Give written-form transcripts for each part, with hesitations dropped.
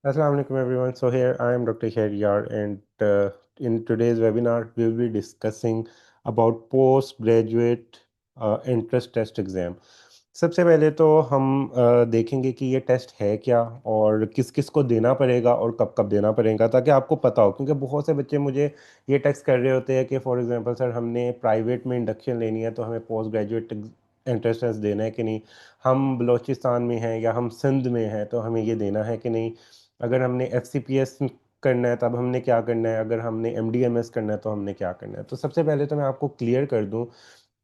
Assalamu alaikum everyone. So here I am Dr. Shahriyar and in today's webinar we will be discussing about postgraduate entrance test exam. सबसे पहले तो हम देखेंगे कि ये test है क्या और किस किस को देना पड़ेगा और कब कब देना पड़ेगा ताकि आपको पता हो, क्योंकि बहुत से बच्चे मुझे ये टेक्स्ट कर रहे होते हैं कि फॉर एग्जांपल सर हमने प्राइवेट में इंडक्शन लेनी है तो हमें पोस्ट ग्रेजुएट एंट्रेंस टेस्ट देना है कि नहीं, हम बलूचिस्तान में हैं या हम सिंध में हैं तो हमें ये देना है कि नहीं, अगर हमने FCPS करना है तब हमने क्या करना है, अगर हमने MDMS करना है तो हमने क्या करना है। तो सबसे पहले तो मैं आपको क्लियर कर दूं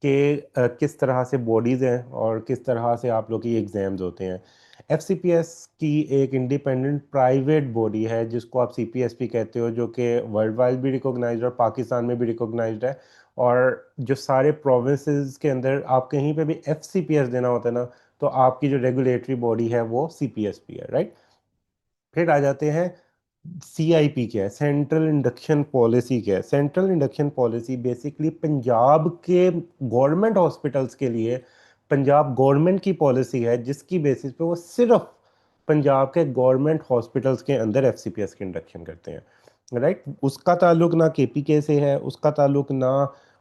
कि किस तरह से बॉडीज़ हैं और किस तरह से आप लोग की एग्ज़ाम्स होते हैं। FCPS की एक इंडिपेंडेंट प्राइवेट बॉडी है जिसको आप CPSP कहते हो, जो कि वर्ल्ड वाइड भी रिकॉग्नाइज्ड और पाकिस्तान में भी रिकॉग्नाइज्ड है। और जो सारे प्रोविंसेस के अंदर आप कहीं पे भी FCPS देना होता है ना, तो आपकी जो रेगुलेटरी बॉडी है वो CPSP है, राइट। फिर आ जाते हैं CIP क्या है, सेंट्रल इंडक्शन पॉलिसी क्या है। Central induction policy basically Punjab के गवर्नमेंट हॉस्पिटल्स के लिए पंजाब गवर्नमेंट की पॉलिसी है जिसकी बेसिस पे वो सिर्फ पंजाब के गवर्नमेंट हॉस्पिटल्स के अंदर FCPS की इंडक्शन करते हैं, राइट। उसका ताल्लुक ना KPK से है, उसका ताल्लुक ना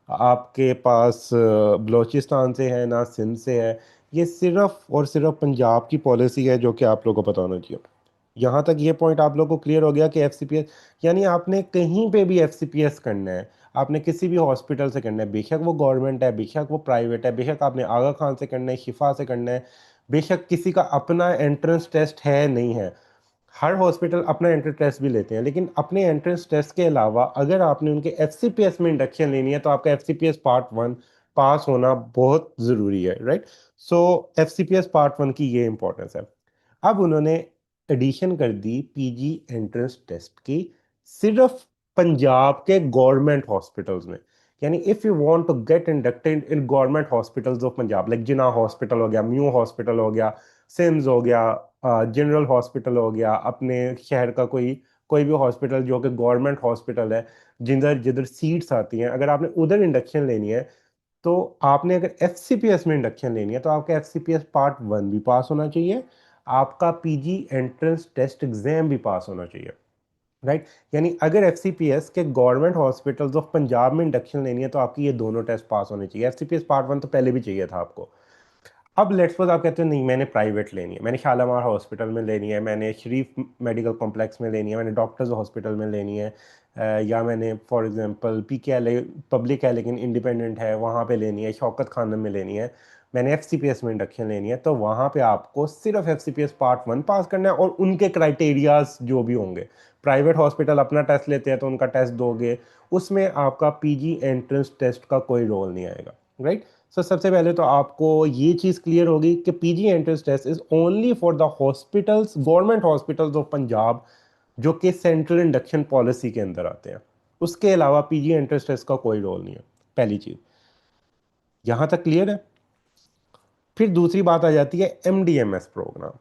आपके पास बलूचिस्तान से है, ना सिंध से है। ये सिर्फ और सिर्फ पंजाब की पॉलिसी है जो कि आप लोगों को पता होना चाहिए। यहाँ तक ये पॉइंट आप लोगों को क्लियर हो गया कि FCPS यानी आपने कहीं पे भी FCPS करना है, आपने किसी भी हॉस्पिटल से करना है, बेशक वो गवर्नमेंट है, बेशक वो प्राइवेट है, बेशक आपने आगा खान से करना है, शिफा से करना है, बेशक किसी का अपना एंट्रेंस टेस्ट है नहीं है। हर हॉस्पिटल अपना एंट्रेंस टेस्ट भी लेते हैं, लेकिन अपने एंट्रेंस टेस्ट के अलावा अगर आपने उनके FCPS में इंडक्शन लेनी है तो आपका FCPS पार्ट 1 पास होना बहुत ज़रूरी है, राइट। सो FCPS पार्ट 1 की ये इंपॉर्टेंस है। अब उन्होंने एडिशन कर दी PG एंट्रेंस टेस्ट की सिर्फ पंजाब के गवर्नमेंट हॉस्पिटल्स में। यानी if you want to get inducted in government hospitals of Punjab, like Jinnah hospital हो गया, म्यू हॉस्पिटल हो गया, सिम्स हो गया, जनरल हॉस्पिटल हो गया, अपने शहर का कोई कोई भी हॉस्पिटल जो कि गवर्नमेंट हॉस्पिटल है, जिधर जिधर सीट्स आती हैं, अगर आपने उधर इंडक्शन लेनी है तो आपने अगर FCPS में इंडक्शन लेनी है तो आपका FCPS पार्ट 1 भी पास होना चाहिए, आपका PG एंट्रेंस टेस्ट एग्जाम भी पास होना चाहिए, राइट। यानी अगर FCPS के गवर्नमेंट हॉस्पिटल्स ऑफ पंजाब में इंडक्शन लेनी है तो आपकी ये दोनों टेस्ट पास होने चाहिए। FCPS पार्ट 1 तो पहले भी चाहिए था आपको। अब लेट्स सपोज आप कहते हो नहीं मैंने प्राइवेट लेनी है, मैंने शालामार हॉस्पिटल में लेनी है, मैंने शरीफ मेडिकल कॉम्प्लेक्स में लेनी है, मैंने डॉक्टर्स हॉस्पिटल में लेनी है, या मैंने फॉर एग्जांपल PKLA पब्लिक है लेकिन इंडिपेंडेंट है वहाँ पे लेनी है, शौकत खानम में लेनी है, मैंने FCPS में इंडक्शन लेनी है, तो वहाँ पे आपको सिर्फ FCPS पार्ट 1 पास करना है और उनके क्राइटेरियाज जो भी होंगे। प्राइवेट हॉस्पिटल अपना टेस्ट लेते हैं तो उनका टेस्ट दोगे, उसमें आपका PG एंट्रेंस टेस्ट का कोई रोल नहीं आएगा, राइट। सो सबसे पहले तो आपको ये चीज़ क्लियर होगी कि PG entrance test is only for the hospitals, government hospitals of Punjab जो कि सेंट्रल इंडक्शन पॉलिसी के अंदर आते हैं। उसके अलावा PG एंट्रेंस टेस्ट का कोई रोल नहीं है, पहली चीज़। यहाँ तक क्लियर है। फिर दूसरी बात आ जाती है MDMS प्रोग्राम।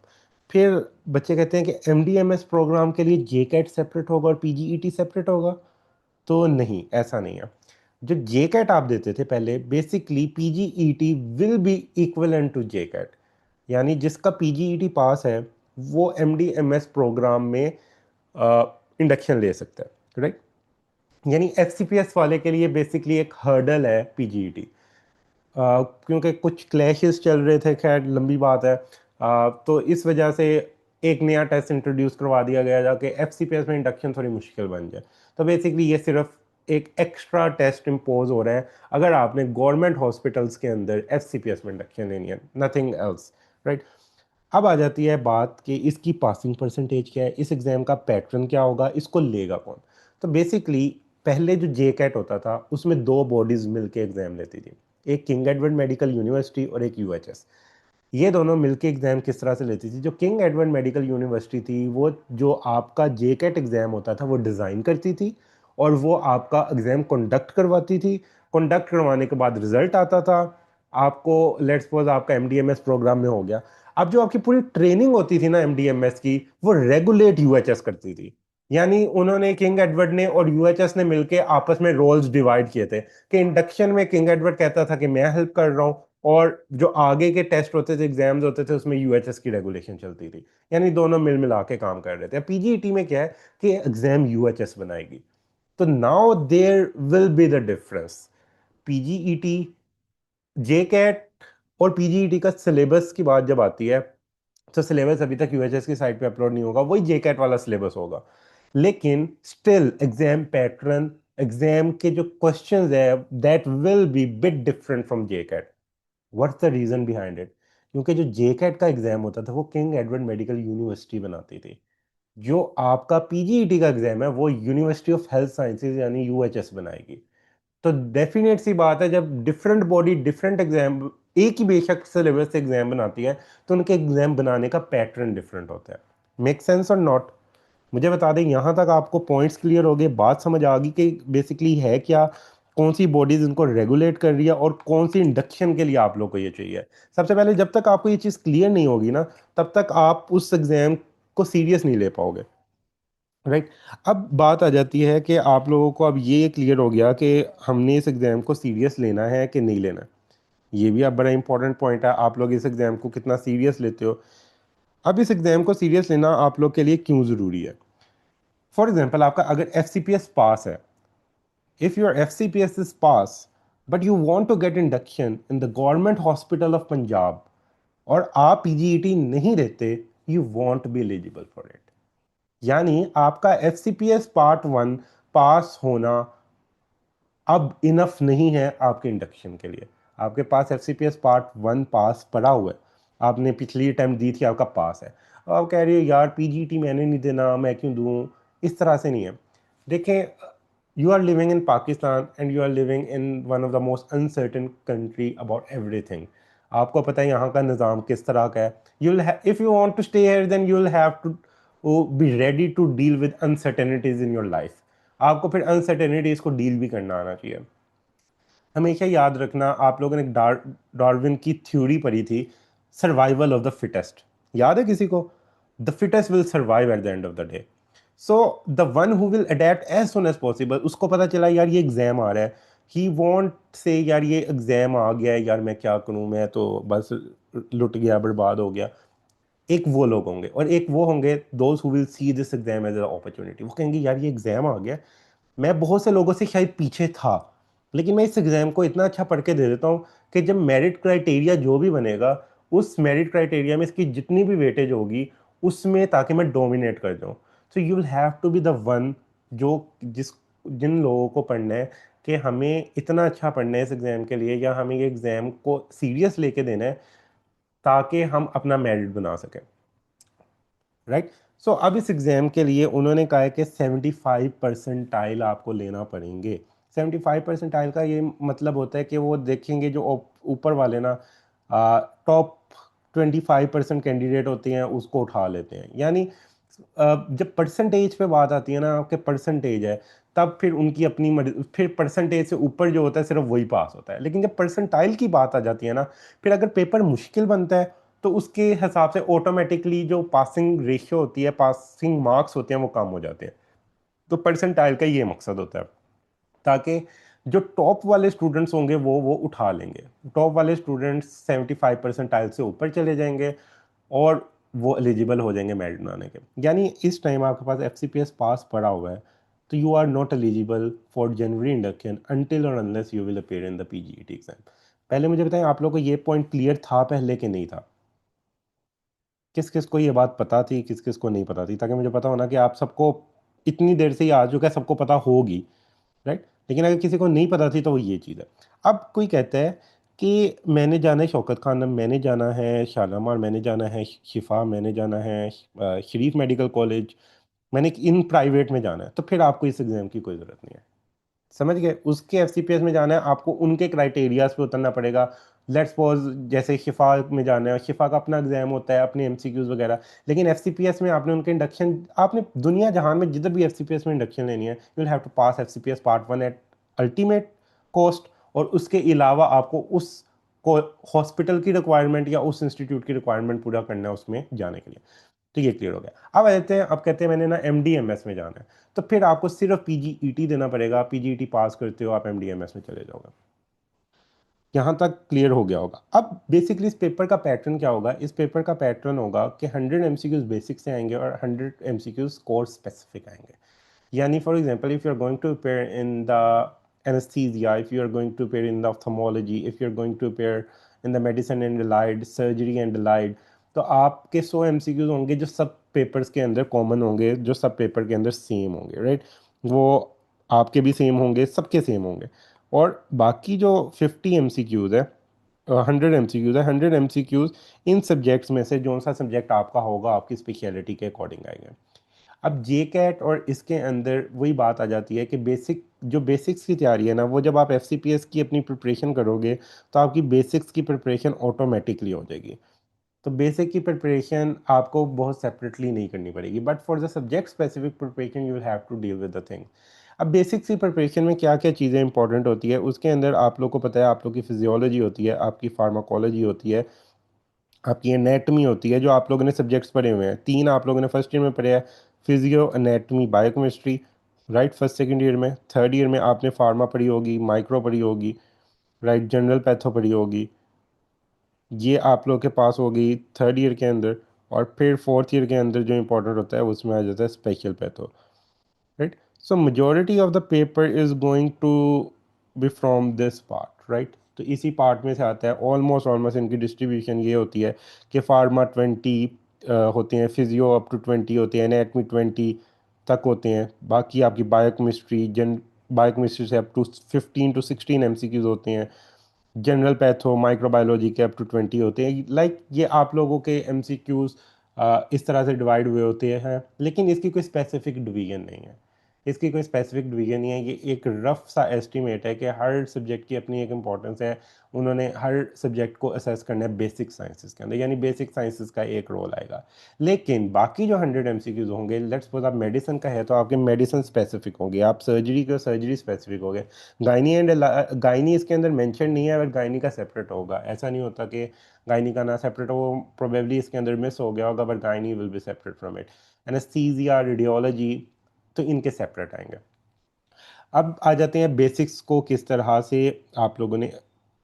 फिर बच्चे कहते हैं कि MDMS प्रोग्राम के लिए JCAT सेपरेट होगा और PGET सेपरेट होगा। तो नहीं, ऐसा नहीं है। जो JCAT आप देते थे पहले, basically PGET will be equivalent to JCAT। यानी जिसका PGET पास है वो MDMS प्रोग्राम में इंडक्शन ले सकता है, राइट। यानी FCPS वाले के लिए बेसिकली एक हर्डल है PGET। क्योंकि कुछ क्लैशेस चल रहे थे, खैर लंबी बात है। तो इस वजह से एक नया टेस्ट इंट्रोड्यूस करवा दिया गया जाके FCPS में इंडक्शन थोड़ी मुश्किल बन जाए। तो बेसिकली ये सिर्फ एक एक्स्ट्रा टेस्ट इम्पोज हो रहा है अगर आपने गवर्नमेंट हॉस्पिटल्स के अंदर FCPS में इंडक्शन लेनी है, नथिंग एल्स, राइट। अब आ जाती है बात कि इसकी पासिंग परसेंटेज क्या है, इस एग्ज़ाम का पैटर्न क्या होगा, इसको लेगा कौन। तो बेसिकली पहले जो JCAT होता था उसमें दो बॉडीज़ मिलके एग्ज़ाम लेती थी, एक किंग एडवर्ड मेडिकल यूनिवर्सिटी और एक UHS। ये दोनों मिलके एग्ज़ाम किस तरह से लेती थी, जो किंग एडवर्ड मेडिकल यूनिवर्सिटी थी वो जो आपका JCAT एग्ज़ाम होता था वो डिज़ाइन करती थी और वो आपका एग्ज़ाम कंडक्ट करवाती थी। कंडक्ट करवाने के बाद रिजल्ट आता था आपको। लेट्स सपोज आपका MDMS प्रोग्राम में हो गया। अब जो आपकी पूरी ट्रेनिंग होती थी ना MDMS की, वो रेगुलेट UHS करती थी। यानी उन्होंने किंग एडवर्ड ने और UHS ने मिलके आपस में रोल्स डिवाइड किए थे कि इंडक्शन में किंग एडवर्ड कहता था कि मैं हेल्प कर रहा हूँ, और जो आगे के टेस्ट होते थे, एग्जाम्स होते थे, उसमें यूएचएस की रेगुलेशन चलती थी। यानी दोनों मिल मिला के काम कर रहे थे। पीजीईटी में क्या है कि एग्जाम यूएचएस बनाएगी। तो now there will be the difference. PGET, J CAT और पीजीईटी का सिलेबस की बात जब आती है, तो सिलेबस अभी तक यूएचएस की साइट पे अपलोड नहीं होगा, वही जे कैट वाला सिलेबस होगा। लेकिन स्टिल एग्जाम पैटर्न, एग्जाम के जो क्वेश्चंस है, that will be bit different from J CAT. What's the reason behind it? क्योंकि जो जे कैट का एग्जाम होता था वो किंग एडवर्ड मेडिकल यूनिवर्सिटी बनाती थी। जो आपका पीजीईटी का एग्जाम है वो यूनिवर्सिटी ऑफ हेल्थ साइंसेज यानी यूएचएस बनाएगी। तो डेफिनेट सी बात है, जब डिफरेंट बॉडी डिफरेंट एग्जाम, एक ही बेशक सिलेबस से एग्जाम बनाती है, तो उनके एग्जाम बनाने का पैटर्न डिफरेंट होता है। मेक सेंस और नॉट? मुझे बता दें, यहाँ तक आपको पॉइंट्स क्लियर हो गए, बात समझ आ गई कि बेसिकली है क्या, कौन सी बॉडीज इनको रेगुलेट कर रही है और कौन सी इंडक्शन के लिए आप लोग को ये चाहिए। सबसे पहले, जब तक आपको ये चीज़ क्लियर नहीं होगी ना, तब तक आप उस एग्जाम को सीरियस नहीं ले पाओगे। राइट। अब बात आ जाती है कि आप लोगों को अब ये क्लियर हो गया कि हमने इस एग्ज़ाम को सीरियस लेना है कि नहीं लेना। ये भी अब बड़ा इंपॉर्टेंट पॉइंट है, आप लोग इस एग्ज़ाम को कितना सीरियस लेते हो। अब इस एग्ज़ाम को सीरियस लेना आप लोग के लिए क्यों ज़रूरी है? फॉर एग्जाम्पल, आपका अगर F C P S pass है, if your F C P S is pass but you want to get induction in the government hospital of Punjab, और आप पीजीईटी नहीं देते, you won't be eligible for it. यानी आपका F C P S part one pass होना अब enough नहीं है आपके इंडक्शन के लिए। आपके पास F C P S part one pass पड़ा हुआ है, आपने पिछली अटैम्प्ट दी थी, आपका पास है। अब आप कह रहे हो यार पीजीटी मैंने नहीं देना, मैं क्यों दूँ? इस तरह से नहीं है। देखें, you are living in Pakistan and you are living in one of the most uncertain country about everything. आपको पता है यहाँ का निज़ाम किस तरह का है। You will if you want to stay here then you will have to be ready to deal with uncertainties in your life. आपको फिर अनसर्टेनिटीज को डील भी करना आना चाहिए। हमेशा याद रखना, आप लोगों ने एक डार्विन की थ्योरी पढ़ी थी, सर्वाइवल ऑफ द फिटेस्ट। याद है किसी को? The fittest will survive at the end of the day. So the one who will adapt as soon as possible, उसको पता चला यार ये एग्जाम आ रहा है, ही वॉन्ट से यार ये एग्जाम आ गया है, यार मैं क्या करूँ, मैं तो बस लुट गया, बर्बाद हो गया। एक वो लोग होंगे और एक वो होंगे those who will see this exam as a opportunity. वो कहेंगे यार ये एग्जाम आ गया, मैं बहुत से लोगों से शायद पीछे था, लेकिन मैं इस एग्ज़ाम को इतना अच्छा पढ़ के दे देता हूँ कि जब मेरिट क्राइटेरिया जो भी बनेगा, उस मेरिट क्राइटेरिया में इसकी जितनी भी वेटेज होगी उसमें, ताकि मैं डोमिनेट कर जाऊँ। So you will have to be the one, जो जिस जिन लोगों को पढ़ना है कि हमें इतना अच्छा पढ़ना है इस एग्ज़ाम के लिए, या हमें ये एग्ज़ाम को सीरियस लेके देना है ताकि हम अपना मेरिट बना सकें। राइट। सो अब इस एग्ज़ाम के लिए उन्होंने कहा है कि 75% आपको लेना पड़ेंगे। 75% का ये मतलब होता है कि वो देखेंगे जो ऊपर वाले ना, टॉप 25% कैंडिडेट होते हैं उसको उठा लेते हैं। यानी जब परसेंटेज पे बात आती है ना, आपके परसेंटेज है, तब फिर उनकी अपनी फिर परसेंटेज से ऊपर जो होता है सिर्फ वही पास होता है। लेकिन जब परसेंटाइल की बात आ जाती है ना, फिर अगर पेपर मुश्किल बनता है तो उसके हिसाब से ऑटोमेटिकली जो पासिंग रेशियो होती है, पासिंग मार्क्स होते हैं, वो कम हो जाते हैं। तो परसेंटाइल का ये मकसद होता है, ताकि जो टॉप वाले स्टूडेंट्स होंगे वो उठा लेंगे। टॉप वाले स्टूडेंट्स 75 परसेंटाइल से ऊपर चले जाएंगे और वो एलिजिबल हो जाएंगे मेरिट बनाने के। यानी इस टाइम आपके पास F C P S pass पड़ा हुआ है, तो you are not eligible for January induction until और unless you will appear in the P G E T exam. पहले मुझे बताएं, आप लोग को ये पॉइंट क्लियर था पहले कि नहीं था? किस किस को ये बात पता थी, किस किस को नहीं पता थी, ताकि मुझे पता होना कि आप सबको इतनी देर से ये आ चुका है, सबको पता होगी। राइट। लेकिन अगर किसी को नहीं पता थी तो वो ये चीज़ है। अब कोई कहता है कि मैंने जाना है शौकत खानम, मैंने जाना है शालामार, मैंने जाना है शिफा, मैंने जाना है शरीफ मेडिकल कॉलेज, मैंने इन प्राइवेट में जाना है, तो फिर आपको इस एग्ज़ाम की कोई ज़रूरत नहीं है। समझ गए? उसके एफ में जाना है, आपको उनके क्राइटेरियाज पे उतरना पड़ेगा। लेट्स सपोज जैसे शिफा में जाना है, शिफा का अपना एग्जाम होता है, अपने एमसीक्यूज वगैरह। लेकिन एफ में आपने उनके इंडक्शन, आपने दुनिया जहान में जिधर भी एफ में इंडक्शन लेनी है, you will have to pass F part one at ultimate cost. और उसके अलावा आपको उस हॉस्पिटल की रिक्वायरमेंट या उस इंस्टीट्यूट की रिक्वायरमेंट पूरा करना है उसमें जाने के लिए। तो ये क्लियर हो गया। अब आ जाते हैं, अब कहते हैं मैंने ना एमडीएमएस में जाना है, तो फिर आपको सिर्फ पीजीईटी देना पड़ेगा। पीजीईटी पास करते हो आप एमडीएमएस में चले जाओगे। यहाँ तक क्लियर हो गया होगा। अब बेसिकली इस पेपर का पैटर्न क्या होगा? इस पेपर का पैटर्न होगा कि 100 एमसीक्यूज बेसिक से आएंगे और 100 एमसीक्यूज कोर्स स्पेसिफिक आएंगे। Yani, for example, if you're going to appear in the anesthesia, if you're going to appear in the ophthalmology, if you're going to appear in the medicine and allied, surgery and allied, तो आपके 100 MCQs होंगे जो सब papers के अंदर common होंगे, जो सब पेपर के अंदर सेम होंगे, राइट? वो आपके भी सेम होंगे, सबके सेम होंगे। और बाकी जो 50 MCQs है, 100 MCQs है, 100 MCQs इन सब्जेक्ट्स में से जो सा सब्जेक्ट आपका होगा आपकी स्पेशलिटी के अकॉर्डिंग आएंगे। अब जे कैट और इसके अंदर वही बात आ जाती है कि बेसिक्स की तैयारी है ना, वो जब आप एफ की अपनी प्रिपरेशन करोगे तो आपकी बेसिक्स की प्रिपरेशन ऑटोमेटिकली हो जाएगी। तो बेसिक की प्रिपरेशन आपको बहुत सेपरेटली नहीं करनी पड़ेगी, but for the subject specific preparation you will have to deal with the thing. अब बेसिक्स की प्रिपरेशन में क्या क्या चीज़ें इंपॉर्टेंट होती है उसके अंदर आप लोग को पता है, आप लोग की फिजियोलॉजी होती है, आपकी फार्माकोलॉजी होती है, आपकी एनेटमी होती है, जो आप लोगों ने सब्जेक्ट्स पढ़े हुए हैं। 3 आप लोगों ने फर्स्ट ईयर में पढ़े हैं, physio, anatomy, biochemistry, right? First second year में। थर्ड ईयर में आपने फार्मा पढ़ी होगी, माइक्रो पढ़ी होगी, राइट? जनरल पैथो पढ़ी होगी। ये आप लोग के पास होगी थर्ड ईयर के अंदर। और फिर फोर्थ ईयर के अंदर जो इंपॉर्टेंट होता है उसमें आ जाता है special patho, right? So majority of the paper is going to be from this part, right? तो इसी पार्ट में से आता है। ऑलमोस्ट इनकी डिस्ट्रीब्यूशन ये होती है कि फार्मा 20 होते हैं, फिजियो अप टू 20 होते हैं, एनाटमी 20 तक होते हैं। बाकी आपकी बायोकेमिस्ट्री से अप टू 15 to 16 एमसीक्यूज होते हैं। जनरल पैथो, माइक्रोबायोलॉजी के अप टू 20 होते हैं। लाइक ये आप लोगों के एमसीक्यूज इस तरह से डिवाइड हुए होते हैं, लेकिन इसकी कोई स्पेसिफिक डिवीजन नहीं है। इसकी कोई स्पेसिफिक डिवीजन नहीं है। ये एक रफ सा एस्टीमेट है कि हर सब्जेक्ट की अपनी एक इंपॉर्टेंस है। उन्होंने हर सब्जेक्ट को असेस करना है बेसिक साइंसेस के अंदर, यानी बेसिक साइंसेस का एक रोल आएगा। लेकिन बाकी जो 100 एमसीक्यूज होंगे, लेट्स सपोज आप मेडिसिन का है तो आपके मेडिसिन स्पेसिफिक होंगे, आप सर्जरी का सर्जरी स्पेसिफिक होंगे। गायनी इसके अंदर मेंशन नहीं है, बट गायनी का सेपरेट होगा। ऐसा नहीं होता कि गायनी का ना सेपरेट हो, वो प्रोबेबली इसके अंदर मिस हो गया होगा, but gynae will be separate from it. Anaesthesia, radiology, तो इनके सेपरेट आएंगे। अब आ जाते हैं बेसिक्स को किस तरह से आप लोगों ने।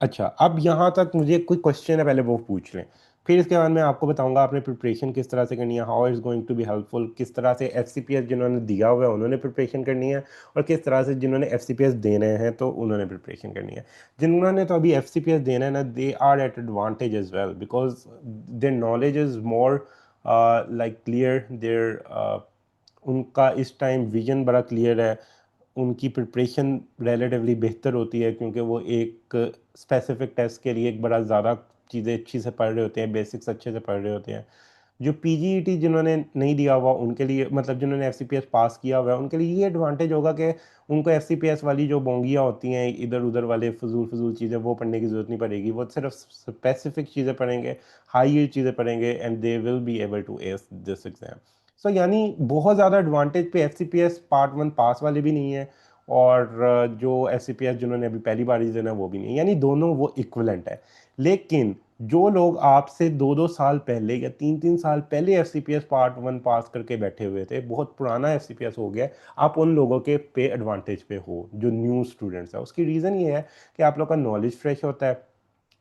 अच्छा, अब यहाँ तक मुझे कोई क्वेश्चन है, पहले वो पूछ लें, फिर इसके बाद मैं आपको बताऊंगा आपने प्रिपरेशन किस तरह से करनी है, how is going to be helpful, किस तरह से एफ जिन्होंने दिया हुआ है उन्होंने प्रिपरेशन करनी है, और किस तरह से जिन्होंने एफ देने हैं तो उन्होंने प्रिपरेशन करनी है। जिन्होंने तो अभी एफ देना है ना, they are at advantage as well, because their knowledge is more like clear, their उनका इस टाइम विजन बड़ा क्लियर है। उनकी प्रिपरेशन रिलेटिवली बेहतर होती है, क्योंकि वो एक स्पेसिफिक टेस्ट के लिए एक बड़ा ज़्यादा चीज़ें अच्छी से पढ़ रहे होते हैं, बेसिक्स अच्छे से पढ़ रहे होते हैं। जो पीजीईटी जिन्होंने नहीं दिया हुआ उनके लिए, मतलब जिन्होंने एफसीपीएस पास किया हुआ है उनके लिए ये एडवांटेज होगा कि उनको एफसीपीएस वाली जो बोंगियाँ होती हैं, इधर उधर वाले फजूल फजूल चीज़ें, वो पढ़ने की ज़रूरत नहीं पड़ेगी। वो सिर्फ स्पेसिफिक चीज़ें पढ़ेंगे, हाई चीज़ें पढ़ेंगे, and they will be able to ace this exam. So यानी बहुत ज़्यादा एडवांटेज पे एफसीपीएस पार्ट 1 पास वाले भी नहीं है, और जो एफसीपीएस जिन्होंने अभी पहली बार देना वो भी नहीं है, यानी दोनों वो इक्वलेंट है। लेकिन जो लोग आपसे 2-2 साल पहले या 3-3 साल पहले एफ पार्ट 1 पास करके बैठे हुए थे, बहुत पुराना एफ हो गया, आप उन लोगों के पे एडवांटेज पे हो जो न्यू स्टूडेंट्स है। उसकी रीज़न ये है कि आप लोग का नॉलेज फ्रेश होता है,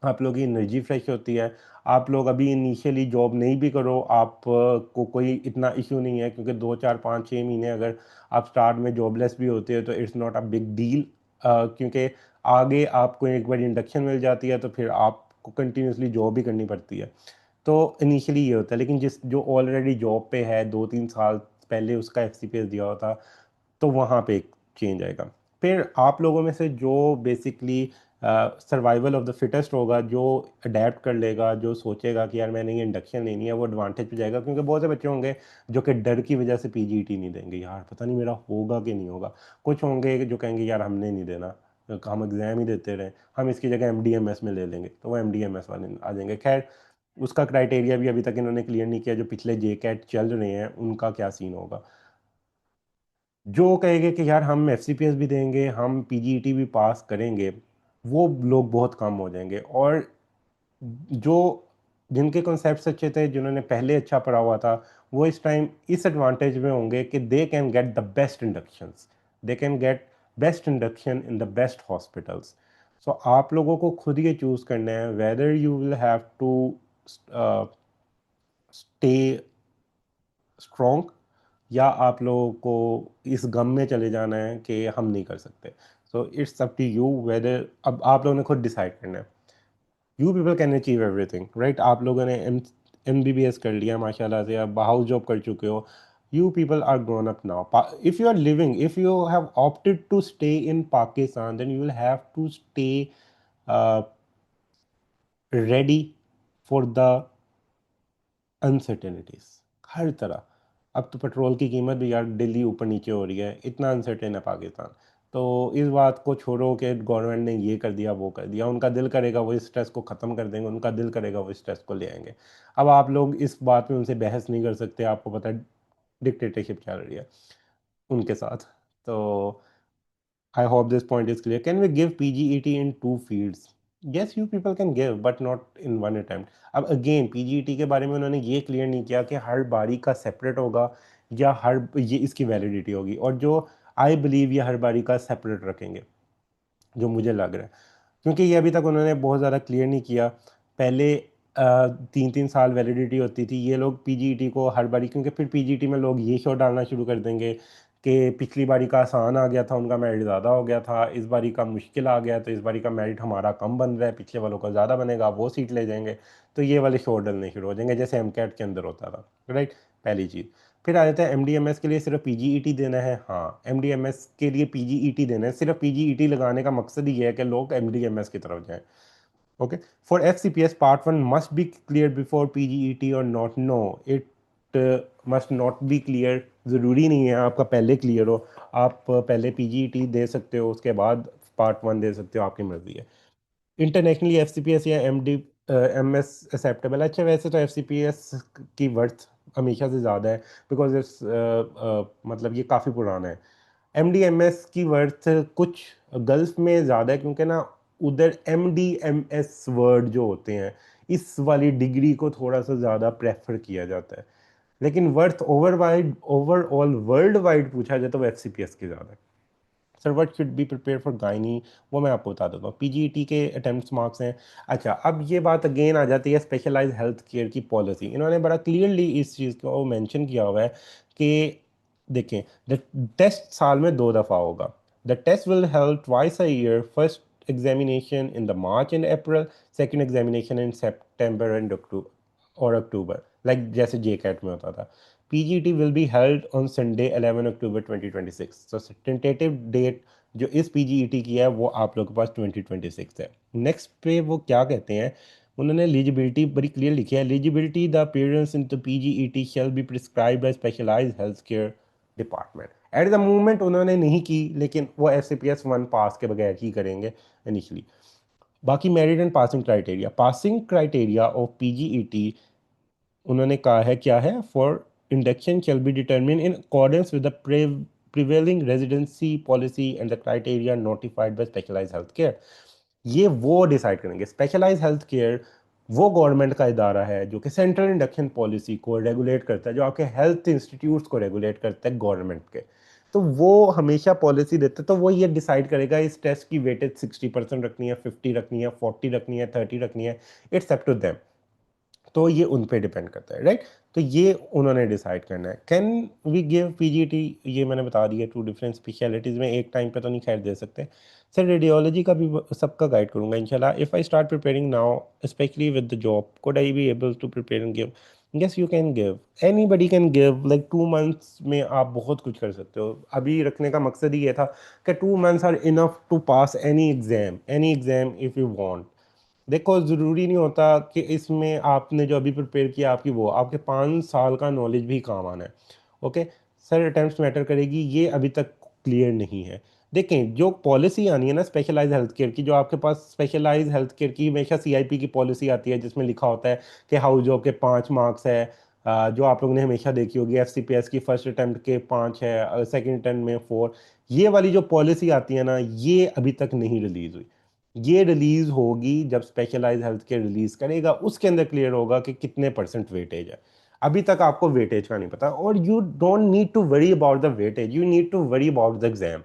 आप लोग की एनर्जी फ्रेश होती है। आप लोग अभी इनिशियली जॉब नहीं भी करो, आप को कोई इतना इशू नहीं है, क्योंकि 2 4 5 6 महीने अगर आप स्टार्ट में जॉबलेस भी होते हो तो it's not a big deal, क्योंकि आगे आपको एक बार इंडक्शन मिल जाती है तो फिर आपको कंटिन्यूसली जॉब भी करनी पड़ती है। तो इनिशियली ये होता है, लेकिन जो ऑलरेडी जॉब पे है 2-3 साल पहले उसका एफ दिया होता, तो वहाँ पे एक चेंज आएगा। फिर आप लोगों में से जो basically survival of the fittest होगा, जो अडेप्ट कर लेगा, जो सोचेगा कि यार मैंने ये इंडक्शन लेनी है, वो एडवांटेज पे जाएगा। क्योंकि बहुत से बच्चे होंगे जो कि डर की वजह से पीजीईटी नहीं देंगे, यार पता नहीं मेरा होगा कि नहीं होगा। कुछ होंगे जो कहेंगे यार हमने नहीं देना, हम एग्ज़ाम ही देते रहे, हम इसकी जगह एमडीएमएस में ले लेंगे, तो वो एमडीएमएस वाले आ जाएंगे। खैर, उसका क्राइटेरिया भी अभी तक इन्होंने क्लियर नहीं किया, जो पिछले जे कैट चल रहे हैं उनका क्या सीन होगा। जो कहेंगे कि यार हम एफ भी देंगे, हम पीजीईटी भी पास करेंगे, वो लोग बहुत कम हो जाएंगे। और जो जिनके कॉन्सेप्ट्स अच्छे थे, जिन्होंने पहले अच्छा पढ़ा हुआ था, वो इस टाइम इस एडवांटेज में होंगे कि they can get the best inductions, they can get best induction in the best hospitals. So आप लोगों को खुद ये चूज़ करना है whether you will have to stay strong, या आप लोगों को इस गम में चले जाना है कि हम नहीं कर सकते। So it's up to you whether, अब आप लोगों ने खुद डिसाइड करना है। You people can achieve everything, right? आप लोगों ने MBBS कर लिया माशाल्लाह से, अब हाउस जॉब कर चुके हो। You people are grown up now. If you are living, if you have opted to stay in Pakistan, then you will have to stay ready for the uncertainties हर तरह। अब तो पेट्रोल की कीमत भी यार दिल्ली ऊपर नीचे हो रही है, इतना अनसर्टेन है पाकिस्तान। तो इस बात को छोड़ो कि गवर्नमेंट ने ये कर दिया वो कर दिया, उनका दिल करेगा वो इस स्ट्रेस को ख़त्म कर देंगे, उनका दिल करेगा वो इस स्ट्रेस को ले आएंगे। अब आप लोग इस बात में उनसे बहस नहीं कर सकते, आपको पता है डिक्टेटरशिप चल रही है उनके साथ। तो I hope this point is clear. Can we give PGET in two fields? Yes, you people can give, but not in one attempt. अब again PGET के बारे में उन्होंने ये क्लियर नहीं किया कि हर बारी का सेपरेट होगा या हर ये इसकी वैलिडिटी होगी, और जो आई बिलीव ये हर बारी का सेपरेट रखेंगे, जो मुझे लग रहा है, क्योंकि ये अभी तक उन्होंने बहुत ज़्यादा क्लियर नहीं किया। पहले 3-3 साल वैलिडिटी होती थी, ये लोग पीजीईटी को हर बारी, क्योंकि फिर पीजीईटी में लोग ये शो डालना शुरू कर देंगे कि पिछली बारी का आसान आ गया था, उनका मेरिट ज़्यादा हो गया था, इस बारी का मुश्किल आ गया, तो इस बारी का मेरिट हमारा कम बन रहा है, पिछले वालों का ज़्यादा बनेगा, वो सीट ले जाएंगे। तो ये वाले शो डलने शुरू हो जाएंगे, जैसे MCAT के अंदर होता था, राइट? पहली चीज़। फिर आ जाता है MDMS के लिए सिर्फ पीजीईटी देना है। हाँ, MDMS के लिए पीजीईटी देना है, सिर्फ पीजीईटी लगाने का मकसद ही है कि लोग MDMS की तरफ जाएं। Okay. For FCPS, part 1 must be clear before PGET or not? No, it must not be clear. ज़रूरी नहीं है आपका पहले क्लियर हो, आप पहले PGET दे सकते हो, उसके बाद पार्ट 1 दे सकते हो, आपकी मर्जी है। इंटरनेशनली FCPS या MS एक्सेप्टेबल? अच्छा, वैसे तो FCPS की वर्थ हमेशा से ज़्यादा है, बिकॉज इट्स मतलब ये काफ़ी पुराना है। MDMS की वर्थ कुछ गल्फ में ज़्यादा है, क्योंकि ना उधर MDMS वर्ड जो होते हैं, इस वाली डिग्री को थोड़ा सा ज़्यादा प्रेफर किया जाता है। लेकिन वर्थ ओवरऑल वर्ल्ड वाइड पूछा जाए तो FCPS की ज़्यादा है। Sir what should be prepare for gynae, वो मैं आपको बता देता हूँ। पीजीईटी के अटेम्प्ट मार्क्स हैं। अच्छा, अब ये बात अगेन आ जाती है स्पेशलाइज हेल्थ केयर की पॉलिसी। इन्होंने बड़ा क्लियरली इस चीज़ को मेंशन किया हुआ है कि देखें, द टेस्ट साल में 2 दफ़ा होगा। The test will help twice a year, first examination in the March and April, second examination in September and October, like जैसे JCAT में होता था। PGT will be held on Sunday 11 अक्टूबर 2026। तो टेंटेटिव डेट जो इस PGET की है वो आप लोगों के पास 2026 है। नेक्स्ट पे वो क्या कहते हैं, उन्होंने एलिजिबिलिटी बड़ी क्लियर लिखी है। Eligibility the appearance in the PGET shall be prescribe by specialized health care department. At the moment उन्होंने नहीं की, लेकिन वो FCPS 1 पास के बगैर ही करेंगे इनिशली। बाकी merit and passing criteria of PGET उन्होंने कहा है क्या है, for induction shall be determine in accordance with the prevailing residency policy and the criteria notified by specialized health care. ये वो डिसाइड करेंगे। स्पेशलाइज्ड हेल्थ केयर वो गवर्नमेंट का इदारा है जो कि सेंट्रल इंडक्शन पॉलिसी को रेगुलेट करता है, जो आपके हेल्थ इंस्टीट्यूट्स को रेगुलेट करता है गवर्नमेंट के। तो वो हमेशा पॉलिसी देते हैं, तो वो ये डिसाइड करेगा इस टेस्ट की वेटेज 60% रखनी है, 50 रखनी है, 40 रखनी है, 30 रखनी है। It's up to them. तो ये उन पे डिपेंड करता है, राइट? तो ये उन्होंने डिसाइड करना है। कैन वी गिव पीजीटी, ये मैंने बता दिया, 2 डिफरेंट स्पेशलिटीज़ में एक टाइम पे तो नहीं खैर दे सकते। सर रेडियोलॉजी का भी सबका गाइड करूंगा इंशाल्लाह। If I start preparing now specially with the job, could I be able to prepare and give? Yes, you can give, anybody can give, like 2 months में आप बहुत कुछ कर सकते हो। अभी रखने का मकसद ही ये था कि 2 months are enough to pass any exam if you want. देखो, ज़रूरी नहीं होता कि इसमें आपने जो अभी प्रिपेयर किया आपकी वो आपके 5 साल का नॉलेज भी काम आना है। ओके सर, अटेम्प्ट मैटर करेगी, ये अभी तक क्लियर नहीं है। देखें, जो पॉलिसी आनी है ना स्पेशलाइज हेल्थ केयर की, जो आपके पास स्पेशलाइज हेल्थ केयर की हमेशा CIP की पॉलिसी आती है, जिसमें लिखा होता है कि हाउस जॉब के 5 मार्क्स है। जो आप लोगों ने हमेशा देखी होगी, FCPS की फर्स्ट अटेम्प्ट के 5 है, सेकेंड अटेम्प्ट में 4। ये वाली जो पॉलिसी आती है ना, ये अभी तक नहीं रिलीज हुई। ये रिलीज होगी जब स्पेशलाइज हेल्थ केयर रिलीज करेगा, उसके अंदर क्लियर होगा कि कितने परसेंट वेटेज है। अभी तक आपको वेटेज का नहीं पता, और you don't need to worry about the weightage, you need to worry about the exam.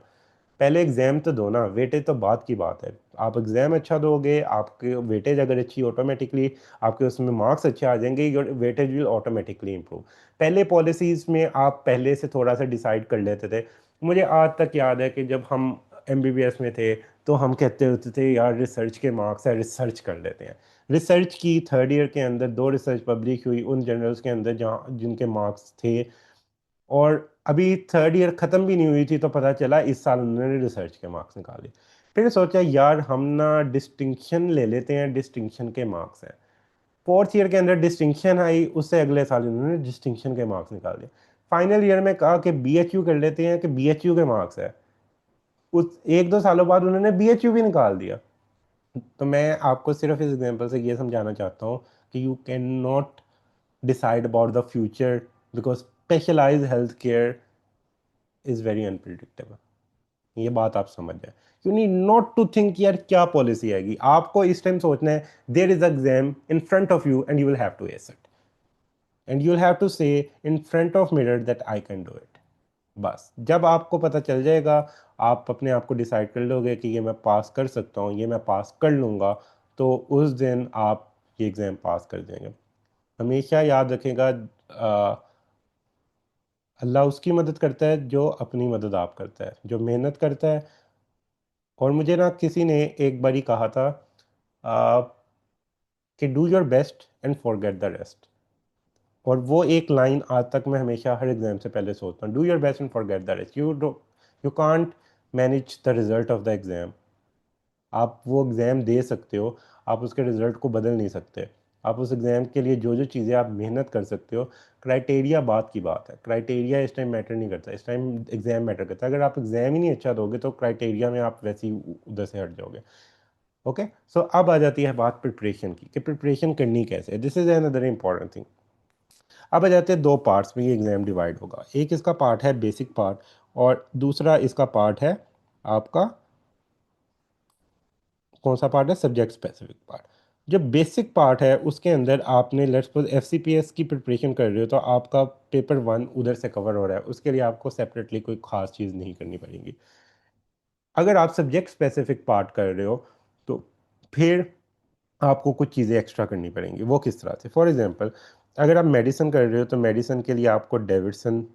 पहले एग्ज़ाम तो दो ना, वेटेज तो बात की बात है। आप एग्ज़ाम अच्छा दोगे, आपके वेटेज अगर अच्छी, ऑटोमेटिकली आपके उसमें मार्क्स अच्छे आ जाएंगे, your weightage will automatically improve. पहले पॉलिसीज़ में आप पहले से थोड़ा सा डिसाइड कर लेते थे। मुझे आज तक याद है कि जब हम एमबीबीएस में थे तो हम कहते होते थे यार रिसर्च के मार्क्स है, रिसर्च कर लेते हैं। रिसर्च की थर्ड ईयर के अंदर दो रिसर्च पब्लिश हुई उन जर्नल्स के अंदर जहाँ जिनके मार्क्स थे, और अभी थर्ड ईयर ख़त्म भी नहीं हुई थी तो पता चला इस साल उन्होंने रिसर्च के मार्क्स निकाले। फिर सोचा यार हम ना डिस्टिंक्शन ले लेते हैं, डिस्टिंक्शन के मार्क्स हैं। फोर्थ ईयर के अंदर डिस्टिंक्शन आई, उससे अगले साल उन्होंने डिस्टिंक्शन के मार्क्स निकाले। फाइनल ईयर में कहा कि बीएचयू कर लेते हैं, कि बीएचयू के मार्क्स है। उस एक दो सालों बाद उन्होंने बीएचयू भी निकाल दिया। तो मैं आपको सिर्फ इस एग्जांपल से ये समझाना चाहता हूँ कि you can not decide about the future, because specialised health care is very unpredictable. ये बात आप समझ जाए। You need not to think यार क्या पॉलिसी आएगी, आपको इस टाइम सोचना है there is exam in front of you and you will have to ace it, and you will have to say in front of mirror that I can do it. बस जब आपको पता चल जाएगा, आप अपने आप को डिसाइड कर लोगे कि ये मैं पास कर सकता हूँ, ये मैं पास कर लूँगा, तो उस दिन आप ये एग्ज़ाम पास कर देंगे। हमेशा याद रखेगा, अल्लाह उसकी मदद करता है जो अपनी मदद आप करता है, जो मेहनत करता है। और मुझे ना किसी ने एक बारी कहा था आ, कि do your best and forget the rest. और वो एक लाइन आज तक मैं हमेशा हर एग्जाम से पहले सोचता हूँ, do your best and forget the rest. You can't manage the result of the exam. आप वो एग्ज़ाम दे सकते हो, आप उसके रिज़ल्ट को बदल नहीं सकते। आप उस एग्ज़ाम के लिए जो जो चीज़ें आप मेहनत कर सकते हो, क्राइटेरिया बात की बात है। क्राइटेरिया इस टाइम मैटर नहीं करता, इस टाइम एग्ज़ाम मैटर करता है। अगर आप एग्ज़ाम ही नहीं अच्छा दोगे तो क्राइटेरिया में आप वैसे ही उधर से हट जाओगे। ओके, सो अब आ जाती है बात प्रिपरेशन की, कि प्रिपरेशन करनी कैसे है। This is another important thing. अब आ जाते हैं दो पार्ट्स में ये एग्ज़ाम डिवाइड होगा। एक इसका पार्ट है बेसिक पार्ट, और दूसरा इसका पार्ट है आपका कौन सा पार्ट है, सब्जेक्ट स्पेसिफिक पार्ट। जो बेसिक पार्ट है उसके अंदर आपने लेट्स सपोज एफसीपीएस की प्रिपरेशन कर रहे हो, तो आपका पेपर वन उधर से कवर हो रहा है, उसके लिए आपको सेपरेटली कोई खास चीज़ नहीं करनी पड़ेगी। अगर आप सब्जेक्ट स्पेसिफिक पार्ट कर रहे हो तो फिर आपको कुछ चीज़ें एक्स्ट्रा करनी पड़ेंगी। वो किस तरह से, फॉर एग्जांपल अगर आप मेडिसिन कर रहे हो तो मेडिसिन के लिए आपको डेविडसन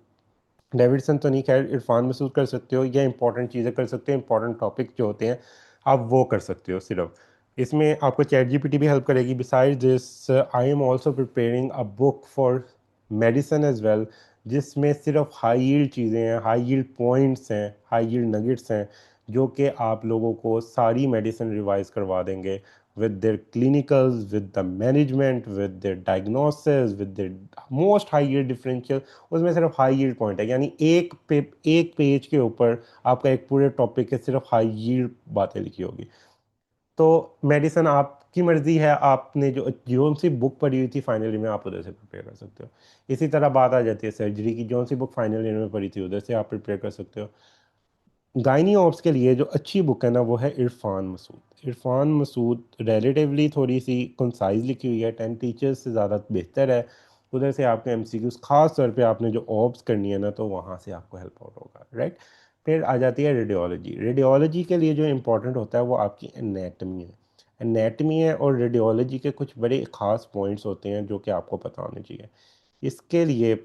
डेविडसन तो नहीं, खैर इरफान मसूद कर सकते हो, या इंपॉर्टेंट चीज़ें कर सकते हो, इंपॉर्टेंट टॉपिक जो होते हैं आप वो कर सकते हो सिर्फ। इसमें आपको चैट जीपीटी भी हेल्प करेगी। Beside this I am also preparing a book for medicine as well, जिसमें सिर्फ हाई यील्ड चीज़ें हैं, हाई यील्ड पॉइंट्स हैं, हाई यील्ड नगेट्स हैं, जो कि आप लोगों को सारी मेडिसिन रिवाइज करवा देंगे with their clinicals, with the management, with their diagnosis, with their most high yield differential। उसमें सिर्फ हाई यील्ड पॉइंट है, यानी एक पेज के ऊपर आपका एक पूरे टॉपिक के सिर्फ हाई यील्ड बातें लिखी होगी। तो मेडिसिन आपकी मर्जी है, आपने जो सी बुक पढ़ी हुई थी फाइनल ईयर में आप उधर से प्रिपेयर कर सकते हो। इसी तरह बात आ जाती है सर्जरी की, जो सी बुक फाइनल ईयर में पढ़ी थी उधर से आप प्रिपेयर कर सकते हो। गायनी ऑप्स के लिए जो अच्छी बुक है ना वो है इरफान मसूद। इरफान मसूद रिलेटिवली थोड़ी सी कंसाइज लिखी हुई है, 10 टीचर्स से ज़्यादा बेहतर है। उधर से आपके एमसीक्यूज खास तौर पे आपने जो ऑप्स करनी है ना तो वहाँ से आपको हेल्प आउट होगा, राइट। फिर आ जाती है रेडियोलॉजी। रेडियोलॉजी के लिए जो इंपॉर्टेंट होता है वो आपकी एनेटमी है। एनेटमी है और रेडियोलॉजी के कुछ बड़े ख़ास पॉइंट्स होते हैं जो कि आपको पता होने चाहिए। इसके लिए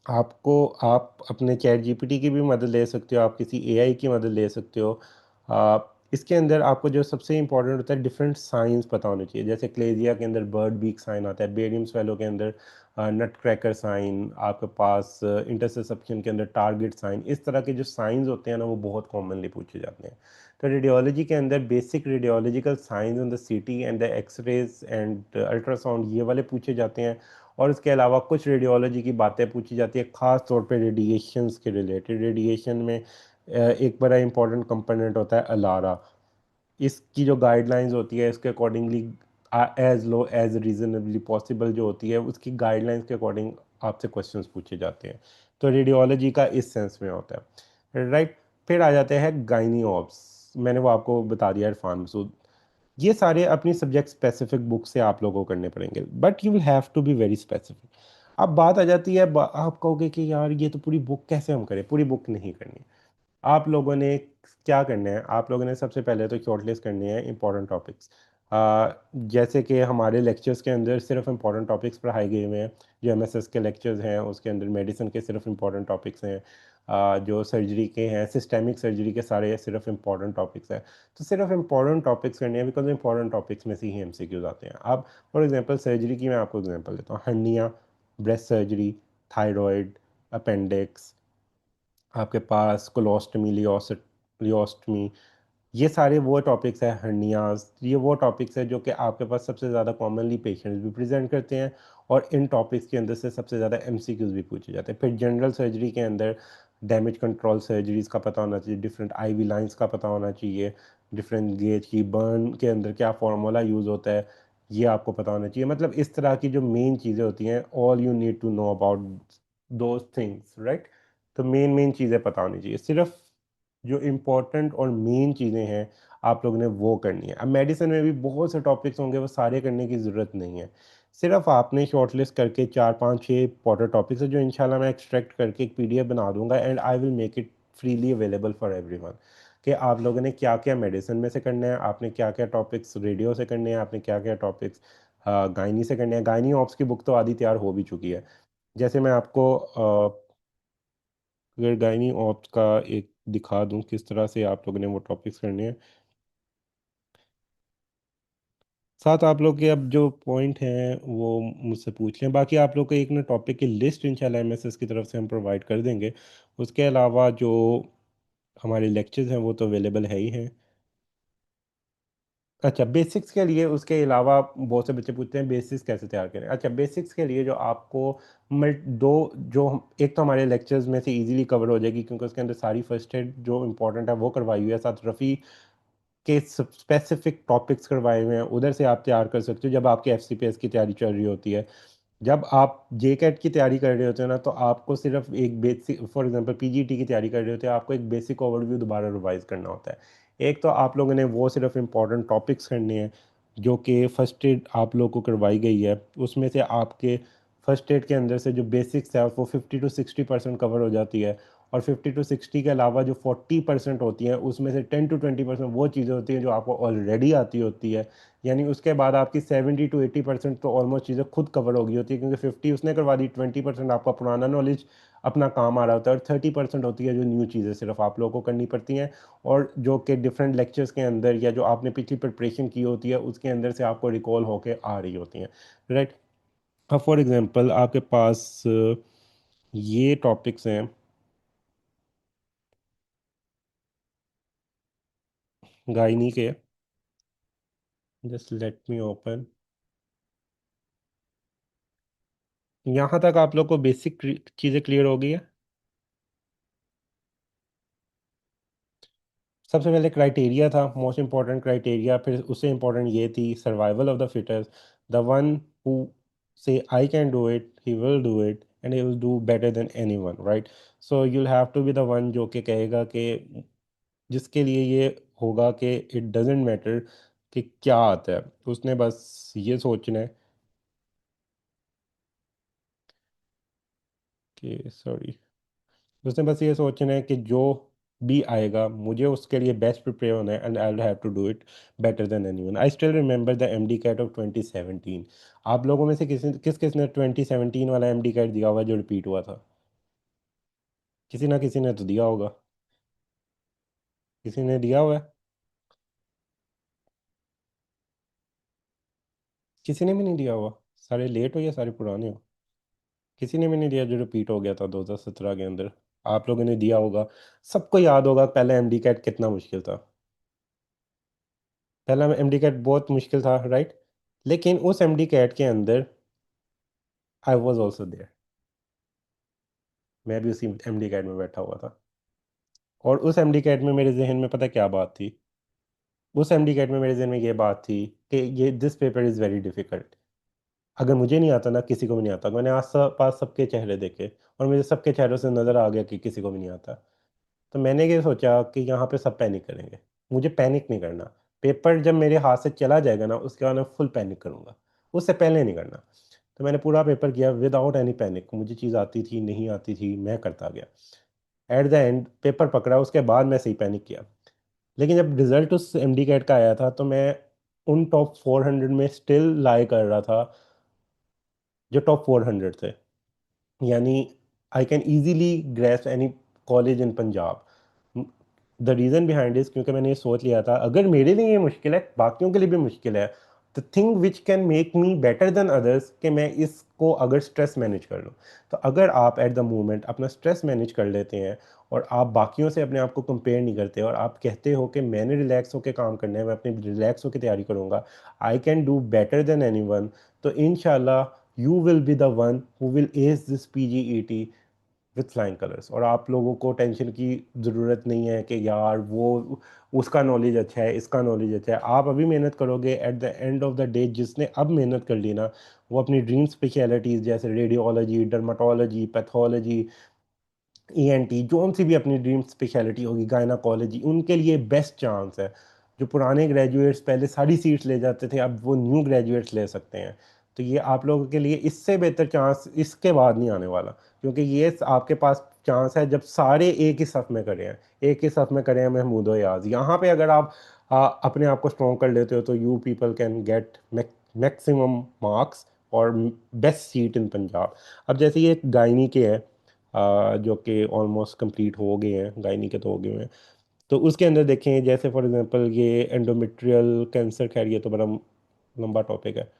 आपको आप अपने चैट जीपीटी की भी मदद ले सकते हो, आप किसी एआई की मदद ले सकते हो। इसके अंदर आपको जो सबसे इंपॉर्टेंट होता है डिफरेंट साइंस पता होने चाहिए। जैसे क्लेजिया के अंदर बर्ड बीक साइन आता है, बेरियम स्वेलो के अंदर नट क्रैकर साइन, आपके पास इंटरसेप्शन के अंदर टारगेट साइन। इस तरह के जो साइंस होते हैं ना वो बहुत कॉमनली पूछे जाते हैं। तो रेडियोलॉजी के अंदर basic radiological science in the CT and the x-rays and ultrasound ये वाले पूछे जाते हैं। और इसके अलावा कुछ रेडियोलॉजी की बातें पूछी जाती है, ख़ास तौर पे रेडिएशंस के रिलेटेड। रेडिएशन में एक बड़ा इंपॉर्टेंट कंपोनेंट होता है अलारा। इसकी जो गाइडलाइंस होती है इसके accordingly as low as reasonably possible जो होती है उसकी गाइडलाइंस के अकॉर्डिंग आपसे क्वेश्चंस पूछे जाते हैं। तो रेडियोलॉजी का इस सेंस में होता है, राइट। फिर आ जाते हैं गायनी ऑब्स, मैंने वो आपको बता दिया इरफान मसूद। ये सारे अपनी सब्जेक्ट स्पेसिफिक बुक से आप लोगों को करने पड़ेंगे, but you will have to be very specific. अब बात आ जाती है, आप कहोगे कि यार ये तो पूरी बुक कैसे हम करें, पूरी बुक नहीं करनी। आप लोगों ने क्या करना है, आप लोगों ने सबसे पहले तो शॉर्टलिस्ट करनी है इंपॉर्टेंट टॉपिक्स। जैसे कि हमारे लेक्चर्स के अंदर सिर्फ इंपॉर्टेंट टॉपिक्स पढ़ाए गए हुए हैं। जो एमएसएस के लेक्चर्स हैं उसके अंदर मेडिसिन के सिर्फ इंपॉर्टेंट टॉपिक्स हैं। जो सर्जरी के हैं, सिस्टेमिक सर्जरी के सारे सिर्फ इंपॉर्टेंट टॉपिक्स हैं। तो सिर्फ इंपॉर्टेंट टॉपिक्स करने हैं, बिकॉज इंपॉर्टेंट टॉपिक्स में से ही एमसीक्यूज आते हैं। अब फॉर एग्जांपल सर्जरी की मैं आपको एग्जांपल देता हूँ। Hernia, breast surgery, thyroid, appendix, आपके पास कोलोस्टमी, लियोस्टमी, ये सारे वो टॉपिक्स हैं। हर्नियाज, ये वो टॉपिक्स हैं जो कि आपके पास सबसे ज़्यादा कॉमनली पेशेंट्स भी प्रेजेंट करते हैं, और इन टॉपिक्स के अंदर से सबसे ज़्यादा एमसीक्यूज भी पूछे जाते हैं। फिर जनरल सर्जरी के अंदर डैमेज कंट्रोल सर्जरीज का पता होना चाहिए, डिफरेंट आईवी लाइंस का पता होना चाहिए, डिफरेंट गेज की बर्न के अंदर क्या फार्मूला यूज़ होता है, ये आपको पता होना चाहिए। मतलब इस तरह की जो मेन चीज़ें होती हैं, all you need to know about those things, right. तो मेन मेन चीज़ें पता होनी चाहिए। सिर्फ जो इम्पोर्टेंट और मेन चीज़ें हैं आप लोगों ने वो करनी है। अब मेडिसिन में भी बहुत से टॉपिक्स होंगे, वो सारे करने की ज़रूरत नहीं है। सिर्फ आपने शॉर्टलिस्ट करके 4 5 6 इंपॉर्टेंट टॉपिक्स है, जो इंशाल्लाह मैं एक्सट्रैक्ट करके एक पीडीएफ बना दूंगा, and I will make it freely available for everyone, कि आप लोगों ने क्या क्या मेडिसिन में से करना है, आपने क्या क्या टॉपिक्स रेडियो से करने हैं, आपने क्या क्या टॉपिक्स गायनी से करने हैं। गायनी ऑप्स की बुक तो आधी तैयार हो भी चुकी है। जैसे मैं आपको अगर गायनी ऑप्स का एक दिखा दूं किस तरह से आप लोगों ने वो टॉपिक्स करने हैं, साथ आप लोग के अब जो पॉइंट हैं वो मुझसे पूछ लें। बाकी आप लोग को एक ना टॉपिक की लिस्ट इंशाल्लाह एमएसएस की तरफ से हम प्रोवाइड कर देंगे। उसके अलावा जो हमारे लेक्चर्स हैं वो तो अवेलेबल है ही हैं। अच्छा, बेसिक्स के लिए उसके अलावा बहुत से बच्चे पूछते हैं बेसिक्स कैसे तैयार करें। अच्छा, बेसिक्स के लिए जो आपको दो, जो एक तो हमारे लेक्चर्स में से इजीली कवर हो जाएगी, क्योंकि उसके अंदर सारी फर्स्ट एड जो इंपॉर्टेंट है वो करवाई हुई है, साथ रफ़ी के स्पेसिफिक टॉपिक्स करवाए हुए हैं, उधर से आप तैयार कर सकते हो जब आपकी एफसीपीएस की तैयारी चल रही होती है। जब आप जे कैट की तैयारी कर रहे होते हो ना, तो आपको सिर्फ एक बेसिक, फॉर एग्जांपल पीजीटी की तैयारी कर रहे होते हो, आपको एक बेसिक ओवरव्यू दोबारा रिवाइज करना होता है। एक तो आप लोगों ने वो सिर्फ इंपॉर्टेंट टॉपिक्स करने हैं जो कि फर्स्ट एड आप लोग को करवाई गई है, उसमें से आपके फर्स्ट एड के अंदर से जो बेसिक्स है वो 50 to 60% कवर हो जाती है। और 50 to 60 के अलावा जो 40% होती हैं, उसमें से 10 to 20% वो चीज़ें होती हैं जो आपको ऑलरेडी आती होती है। यानी उसके बाद आपकी 70 to 80% तो ऑलमोस्ट चीज़ें खुद कवर हो गई होती है, क्योंकि 50 उसने करवा दी, 20% आपका पुराना नॉलेज अपना काम आ रहा होता है, और 30% होती है जो न्यू चीज़ें सिर्फ आप लोगों को करनी पड़ती हैं, और जो कि डिफरेंट लेक्चर्स के अंदर या जो आपने पिछली प्रिपरेशन की होती है उसके अंदर से आपको रिकॉल होके आ रही होती हैं, राइट। अब फॉर एग्जांपल आपके पास ये टॉपिक्स हैं गायनी के। Just let me open. यहाँ तक आप लोग को बेसिक चीज़ें क्लियर हो गई है। सबसे पहले क्राइटेरिया था, मोस्ट इंपॉर्टेंट क्राइटेरिया, फिर उससे इंपॉर्टेंट ये थी survival of the fittest, the one who say I can do it, he will do it, and he will do better than anyone, right. So you have to be the one जो कि कहेगा कि जिसके लिए ये होगा कि it doesn't matter कि क्या आता है, उसने बस ये सोचना है कि सॉरी, उसने बस ये सोचना है कि जो भी आएगा मुझे उसके लिए बेस्ट प्रिपेयर होना है, and I will have to do it better than anyone. I still remember the MD CAT of 2017। आप लोगों में से किस किस ने 2017 वाला एमडी कैट दिया हुआ जो रिपीट हुआ था? किसी ना किसी ने तो दिया होगा। किसी ने दिया हुआ है? किसी ने भी नहीं दिया हुआ? सारे लेट हो या सारे पुराने हो? किसी ने भी नहीं दिया जो रिपीट हो गया था 2017 के अंदर? आप लोगों ने दिया होगा। सबको याद होगा पहला एमडी कैट कितना मुश्किल था। पहला एमडी कैट बहुत मुश्किल था, राइट। लेकिन उस एमडी कैट के अंदर आई वॉज ऑल्सो देयर। मैं भी उसी एमडी कैट में बैठा हुआ था। और उस एमडी कैट में मेरे जहन में पता क्या बात थी? उस एमडी कैट में मेरे जहन में ये बात थी कि ये this paper is very difficult. अगर मुझे नहीं आता ना, किसी को भी नहीं आता। मैंने आस पास सबके चेहरे देखे, और मुझे सबके चेहरों से नज़र आ गया कि किसी को भी नहीं आता। तो मैंने ये सोचा कि यहाँ पे सब पैनिक करेंगे, मुझे पैनिक नहीं करना। पेपर जब मेरे हाथ से चला जाएगा ना, उसके बाद मैं फुल पैनिक करूँगा, उससे पहले नहीं करना। तो मैंने पूरा पेपर किया विदाउट एनी पैनिक। मुझे चीज़ आती थी नहीं आती थी, मैं करता गया। एट द एंड पेपर पकड़ा, उसके बाद मैं सही पैनिक किया। लेकिन जब रिजल्ट उस एमडी कैट का आया था तो मैं उन टॉप 400 में स्टिल लाई कर रहा था, जो टॉप 400 थे। यानी I can easily grace any college in Punjab. The reason behind is क्योंकि मैंने ये सोच लिया था अगर मेरे लिए ये मुश्किल है बाकियों के लिए भी मुश्किल है। The thing which can make me better than others कि मैं इसको अगर स्ट्रेस मैनेज कर लूँ। तो अगर आप एट द मोमेंट अपना स्ट्रेस मैनेज कर लेते हैं और आप बाकियों से अपने आप को कंपेयर नहीं करते और आप कहते हो कि मैंने रिलैक्स होकर काम करना है, मैं अपनी रिलैक्स होकर तैयारी करूँगा, आई can do better than anyone, तो इनशाला you will be the one who will S this PGET with flying colours. और आप लोगों को टेंशन की ज़रूरत नहीं है कि यार वो उसका नॉलेज अच्छा है, इसका नॉलेज अच्छा है। आप अभी मेहनत करोगे, eight the end of the day जिसने अब मेहनत कर ली ना, वो अपनी ड्रीम स्पेशलिटीज़ जैसे रेडियोलॉजी, डर्माटोलॉजी, पैथोलॉजी, ENT, जो सी भी अपनी ड्रीम स्पेशलिटी होगी, गायनाकोलॉजी, उनके लिए बेस्ट चांस है। जो पुराने ग्रेजुएट्स पहले सारी सीट्स ले जाते थे, अब वो न्यू ग्रेजुएट्स ले सकते हैं। तो ये आप लोगों के लिए इससे बेहतर चांस इसके बाद नहीं आने वाला, क्योंकि ये आपके पास चांस है जब सारे एक ही सफ़ में करें हैं, एक ही सफ़ में करें हैं महमूद याज। यहाँ पे अगर आप अपने आप को स्ट्रॉन्ग कर लेते हो तो you people can get maximum marks और बेस्ट सीट इन पंजाब। अब जैसे ये गायनी के है, जो कि ऑलमोस्ट कंप्लीट हो गए हैं, गायनी के तो हो गए हैं। तो उसके अंदर देखें जैसे फॉर एग्जांपल ये एंडोमेट्रियल कैंसर, खैर ये तो बड़ा लंबा टॉपिक है,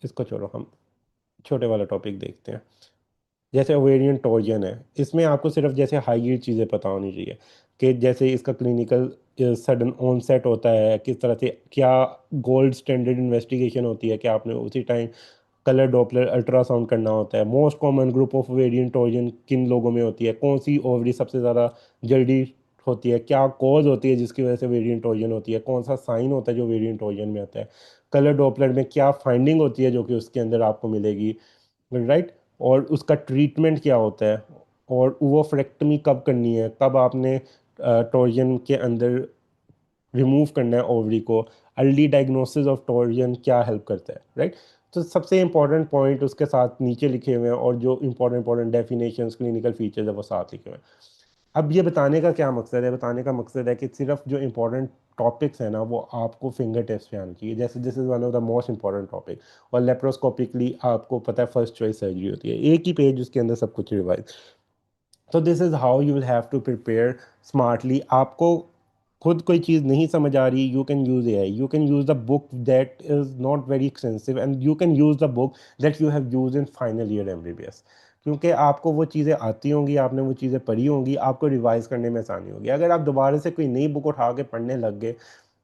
इसको छोड़ो, हम छोटे वाला टॉपिक देखते हैं। जैसे ओवेरियन टॉर्जन है, इसमें आपको सिर्फ जैसे हाई चीज़ें पता होनी चाहिए कि जैसे इसका क्लिनिकल सडन ऑनसेट होता है किस तरह से, क्या गोल्ड स्टैंडर्ड इन्वेस्टिगेशन होती है कि आपने उसी टाइम कलर डॉपलर अल्ट्रासाउंड करना होता है, most common group of variant torsion किन लोगों में होती है, कौन सी ओवरी सबसे ज़्यादा जल्दी होती है, क्या कॉज होती है जिसकी वजह से वेरिएंट टॉर्जन होती है, कौन सा साइन होता है जो वेरिएंट टॉर्जन में आता है, कलर डॉपलर में क्या फाइंडिंग होती है जो कि उसके अंदर आपको मिलेगी, राइट। और उसका ट्रीटमेंट क्या होता है, और ओवोफ्रेक्टमी कब करनी है, कब आपने टॉर्जन के अंदर रिमूव करना है ओवरी को, अर्ली डायग्नोसिस ऑफ टॉर्जन क्या हेल्प करता है, राइट। तो सबसे इंपॉर्टेंट पॉइंट उसके साथ नीचे लिखे हुए हैं और जो important important definitions, clinical features है वो साथ लिखे हुए हैं। अब ये बताने का क्या मकसद है, बताने का मकसद है कि सिर्फ जो इंपॉर्टेंट टॉपिक्स हैं ना वो आपको फिंगर टिप्स पे आनी चाहिए, जैसे this is one of the most important topic. और लेप्रोस्कोपिकली आपको पता है फर्स्ट चॉइस सर्जरी होती है, एक ही पेज उसके अंदर सब कुछ रिवाइज। तो this is how you will have to prepare smartly. आपको खुद कोई चीज़ नहीं समझ आ रही, you can use AI, you can use the book that is not very expensive, and you can use the book that you have use in final year MBBS। क्योंकि आपको वो चीज़ें आती होंगी, आपने वो चीज़ें पढ़ी होंगी, आपको रिवाइज करने में आसानी होगी। अगर आप दोबारा से कोई नई बुक उठा के पढ़ने लग गए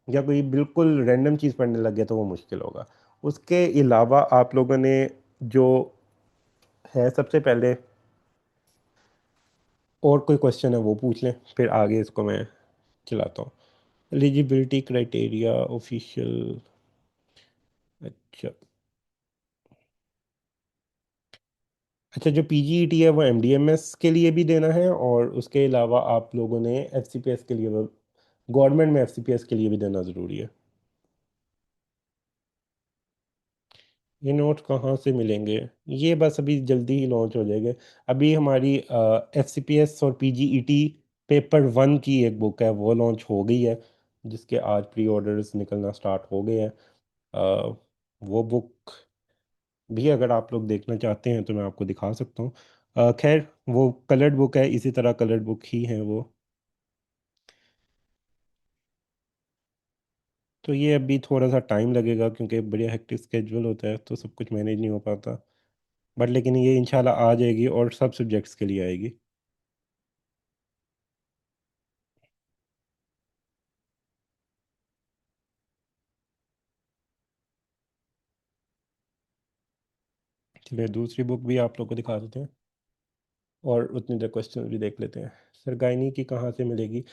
या कोई बिल्कुल रैंडम चीज़ पढ़ने लग गए तो वो मुश्किल होगा। उसके अलावा आप लोगों ने जो है, सबसे पहले और कोई क्वेश्चन है वो पूछ लें, फिर आगे इसको मैं चलाता हूँ। Eligibility criteria official. अच्छा, अच्छा, जो PGET है वो MDMS के लिए भी देना है और उसके अलावा आप लोगों ने FCPS के लिए, गवर्नमेंट में FCPS के लिए भी देना ज़रूरी है। ये नोट कहाँ से मिलेंगे? ये बस अभी जल्दी ही लॉन्च हो जाएंगे। अभी हमारी FCPS और PGET पेपर 1 की एक बुक है वो लॉन्च हो गई है, जिसके आज प्री ऑर्डर्स निकलना स्टार्ट हो गए हैं। अ, वो बुक भी अगर आप लोग देखना चाहते हैं तो मैं आपको दिखा सकता हूँ। खैर वो कलर्ड बुक है, इसी तरह कलर्ड बुक ही है वो। तो ये अभी थोड़ा सा टाइम लगेगा क्योंकि बढ़िया हेक्टिक स्केड्यूल होता है तो सब कुछ मैनेज नहीं हो पाता। बट लेकिन ये इंशाल्लाह आ जाएगी और सब सब्जेक्ट्स के लिए आएगी। चलिए दूसरी बुक भी आप लोग को दिखा देते हैं और उतनी देर क्वेश्चन भी देख लेते हैं। सर गायनी की कहाँ से मिलेगी?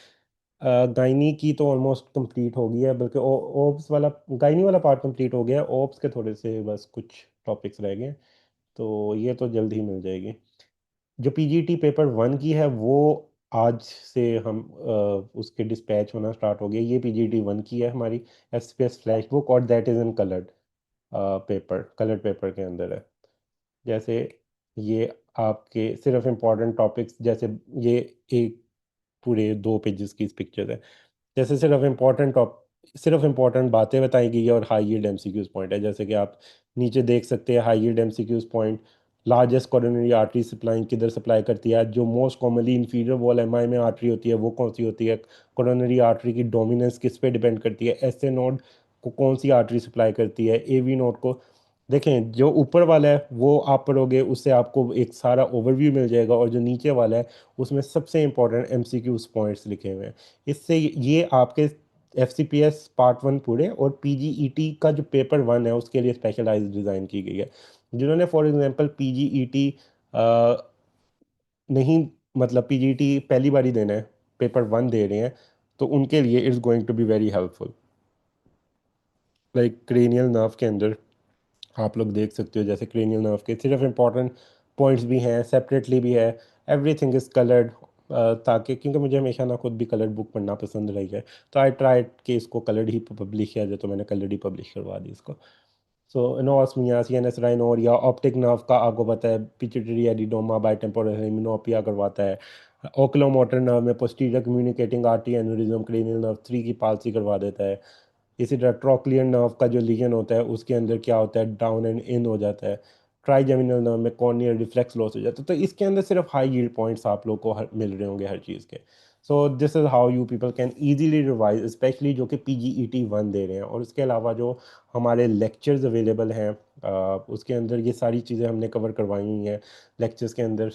गायनी की तो ऑलमोस्ट कंप्लीट हो गई है, बल्कि ओप्स वाला, गायनी वाला पार्ट कंप्लीट हो गया है, ओप्स के थोड़े से बस कुछ टॉपिक्स रह गए हैं, तो ये तो जल्द ही मिल जाएगी। जो PGT पेपर 1 की है वो आज से हम उसके डिस्पैच होना स्टार्ट हो गया। ये PGT 1 की है हमारी SPS फ्लैश बुक और that is in coloured paper, coloured paper के अंदर है। जैसे ये आपके सिर्फ इम्पोर्टेंट टॉपिक्स, जैसे ये एक पूरे 2 पेजेस की पिक्चर है, जैसे सिर्फ इम्पोर्टेंट बातें बताई गई है और हाई यील्ड एमसीक्यूज पॉइंट है। जैसे कि आप नीचे देख सकते हैं, high yield MCQs point, largest coronary artery supply किधर सप्लाई करती है, जो most commonly inferior wall MI में आर्टरी होती है वो कौन सी होती है, कोरोनरी आर्टरी की डोमिनेंस किस पे डिपेंड करती है, एसए नोड को कौन सी आर्टरी सप्लाई करती है, एवी नोड को। देखें, जो ऊपर वाला है वो आप पढ़ोगे उससे आपको एक सारा ओवरव्यू मिल जाएगा, और जो नीचे वाला है उसमें सबसे इंपॉर्टेंट एमसीक्यूज पॉइंट्स लिखे हुए हैं। इससे ये आपके एफसीपीएस पार्ट 1 पूरे और पीजीईटी का जो पेपर 1 है उसके लिए स्पेशलाइज डिज़ाइन की गई है। जिन्होंने फॉर एग्जांपल पीजीईटी नहीं, मतलब पीजीईटी पहली बार ही देना है, पेपर 1 दे रहे हैं, तो उनके लिए it's going to be very helpful. Like cranial nerve के अंदर आप लोग देख सकते हो, जैसे क्रेनियल नर्व के सिर्फ इम्पोर्टेंट पॉइंट्स भी हैं, सेपरेटली भी है, एवरीथिंग इज़ कलर्ड, ताकि क्योंकि मुझे हमेशा ना खुद भी कलर्ड बुक पढ़ना पसंद रही है, तो आई ट्राई कि इसको कलर्ड ही पब्लिश किया जाए, तो मैंने कलर्ड ही पब्लिश करवा दी इसको। So anosmia, CNS rhinorrhoea, optic nerve का आपको पता है, पिट्यूटरी एडिनोमा, बाइटेम्पोरल हेमिनोपिया करवाता है। ओकुलोमोटर नर्व में posterior communicating artery aneurysm, cranial nerve 3 की पाल्सी करवा देता है। इसी तरह ट्रोक्लियर नर्व का जो लीजन होता है उसके अंदर क्या होता है, डाउन एंड इन हो जाता है। ट्राइजेमिनल नर्व में कॉर्नियल रिफ्लेक्स लॉस हो जाता है। तो इसके अंदर सिर्फ हाई यील्ड पॉइंट्स आप लोग को मिल रहे होंगे हर चीज़ के। So this is how you people can easily revise, specially जो कि पीजीईटी 1 दे रहे हैं। और उसके अलावा जो हमारे लेक्चर्स अवेलेबल हैं, उसके अंदर ये सारी चीज़ें हमने कवर करवाई हुई हैं। लेक्चर्स के अंदर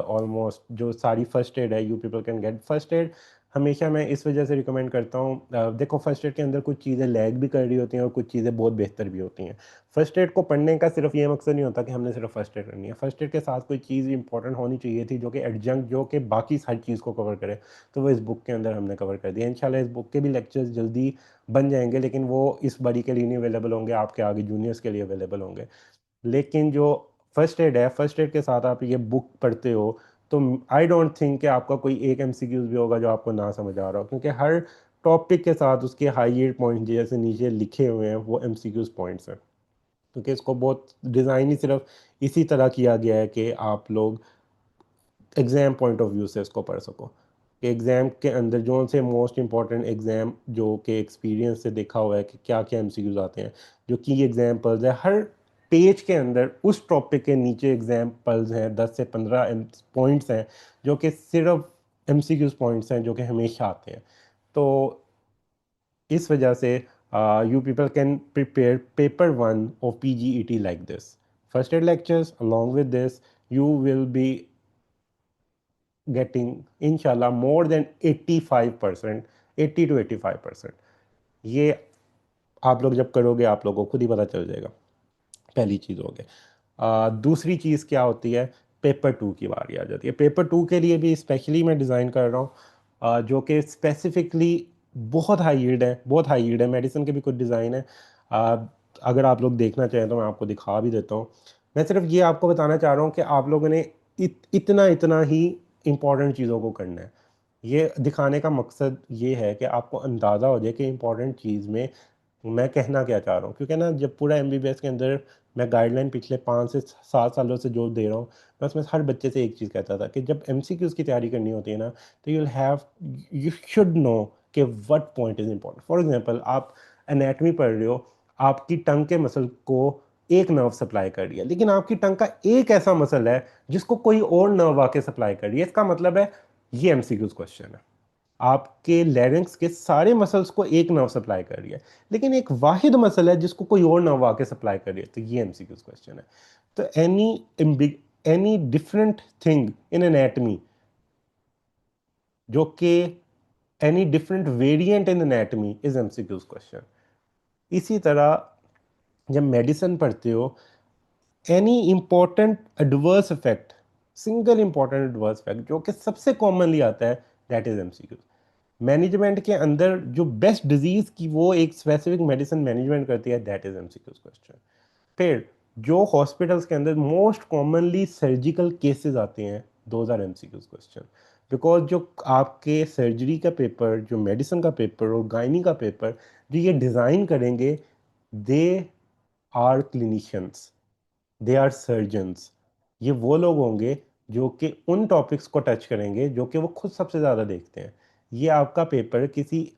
ऑलमोस्ट जो सारी फर्स्ट एड है, you people can get first add. हमेशा मैं इस वजह से रिकमेंड करता हूँ, देखो फर्स्ट एड के अंदर कुछ चीज़ें लैग भी कर रही होती हैं और कुछ चीज़ें बहुत बेहतर भी होती हैं। फर्स्ट एड को पढ़ने का सिर्फ ये मकसद नहीं होता कि हमने सिर्फ फर्स्ट एड करनी है, फर्स्ट एड के साथ कोई चीज़ इंपॉर्टेंट होनी चाहिए थी जो कि एडजंक्ट, जो कि बाकी हर चीज़ को कवर करे। तो वो इस बुक के अंदर हमने कवर कर दिया। इंशाल्लाह इस बुक के भी लेक्चर्स जल्दी बन जाएंगे, लेकिन वो इस बड़ी के लिए नहीं अवेलेबल होंगे, आपके आगे जूनियर्स के लिए अवेलेबल होंगे। लेकिन जो फर्स्ट एड है, फर्स्ट एड के साथ आप ये बुक पढ़ते हो, तो आई डोंट थिंक कि आपका कोई एक एमसीक्यूज भी होगा जो आपको ना समझ आ रहा हो, क्योंकि हर टॉपिक के साथ उसके हाई यील्ड पॉइंट जैसे नीचे लिखे हुए हैं वो एमसीक्यूज पॉइंट्स हैं। क्योंकि इसको बहुत डिज़ाइन ही सिर्फ इसी तरह किया गया है कि आप लोग एग्ज़ाम पॉइंट ऑफ व्यू से इसको पढ़ सको, कि एग्ज़ाम के अंदर जो से मोस्ट इंपॉर्टेंट एग्ज़ाम जो कि एक्सपीरियंस से देखा हुआ है कि क्या क्या एमसीक्यूज आते हैं, जो की एग्जाम्पल्स है हर पेज के अंदर, उस टॉपिक के नीचे एग्जाम्पल्स हैं, 10 से 15 पॉइंट्स हैं जो कि सिर्फ एमसीक्यूज पॉइंट्स हैं जो कि हमेशा आते हैं। तो इस वजह से you people can prepare paper 1 of PGET like this, first aid lectures along with this, you will be getting inshallah more than 85%, 80 to 85%। ये आप लोग जब करोगे आप लोगों को खुद ही पता चल जाएगा। पहली चीज़ हो गई। दूसरी चीज़ क्या होती है, पेपर 2 की बारी आ जाती है। पेपर 2 के लिए भी स्पेशली मैं डिज़ाइन कर रहा हूँ, जो कि स्पेसिफिकली बहुत हाई यील्ड है, बहुत हाई यील्ड है। मेडिसिन के भी कुछ डिज़ाइन है, अगर आप लोग देखना चाहें तो मैं आपको दिखा भी देता हूँ। मैं सिर्फ ये आपको बताना चाह रहा हूँ कि आप लोगों ने इतना इतना ही इम्पॉर्टेंट चीज़ों को करना है। ये दिखाने का मकसद ये है कि आपको अंदाज़ा हो जाए कि इम्पॉर्टेंट चीज़ में मैं कहना क्या चाह रहा हूँ। क्योंकि ना जब पूरा एमबीबीएस के अंदर मैं गाइडलाइन पिछले 5 से 7 सालों से जो दे रहा हूँ, मैं उसमें हर बच्चे से एक चीज़ कहता था कि जब एमसीक्यूज़ की तैयारी करनी होती है ना, तो यू शुड नो कि what point is important. For example, आप एनाटमी पढ़ रहे हो, आपकी टंग के मसल को एक नर्व सप्लाई कर रही है, लेकिन आपकी टंग का एक ऐसा मसल है जिसको कोई और नर्व आके सप्लाई कर रही है। इसका मतलब है ये एमसीक्यूज़ क्वेश्चन है। आपके लैरिंक्स के सारे मसल्स को एक नर्व सप्लाई कर रही है, लेकिन एक वाहिद मसल है जिसको कोई और नर्व आके सप्लाई कर रही है, तो ये एमसीक्यूज क्वेश्चन है। तो any different thing in anatomy, जो कि any different variant in anatomy is MCQs question. इसी तरह जब मेडिसिन पढ़ते हो, any important adverse effect, single important adverse effect जो कि सबसे कॉमनली आता है, दैट इज एमसीक्यू। मैनेजमेंट के अंदर जो बेस्ट डिजीज की वो एक स्पेसिफिक मेडिसिन मैनेजमेंट करती है, दैट इज एमसीक्यूज क्वेश्चन। फिर जो हॉस्पिटल्स के अंदर मोस्ट कॉमनली सर्जिकल केसेस आते हैं, those are MCQs question. Because जो आपके सर्जरी का पेपर, जो मेडिसिन का पेपर और गायनी का पेपर जो ये डिज़ाइन करेंगे, they are clinicians, they are surgeons. ये वो लोग होंगे जो कि उन टॉपिक्स को टच करेंगे जो कि वो खुद सबसे ज़्यादा देखते हैं। ये आपका पेपर किसी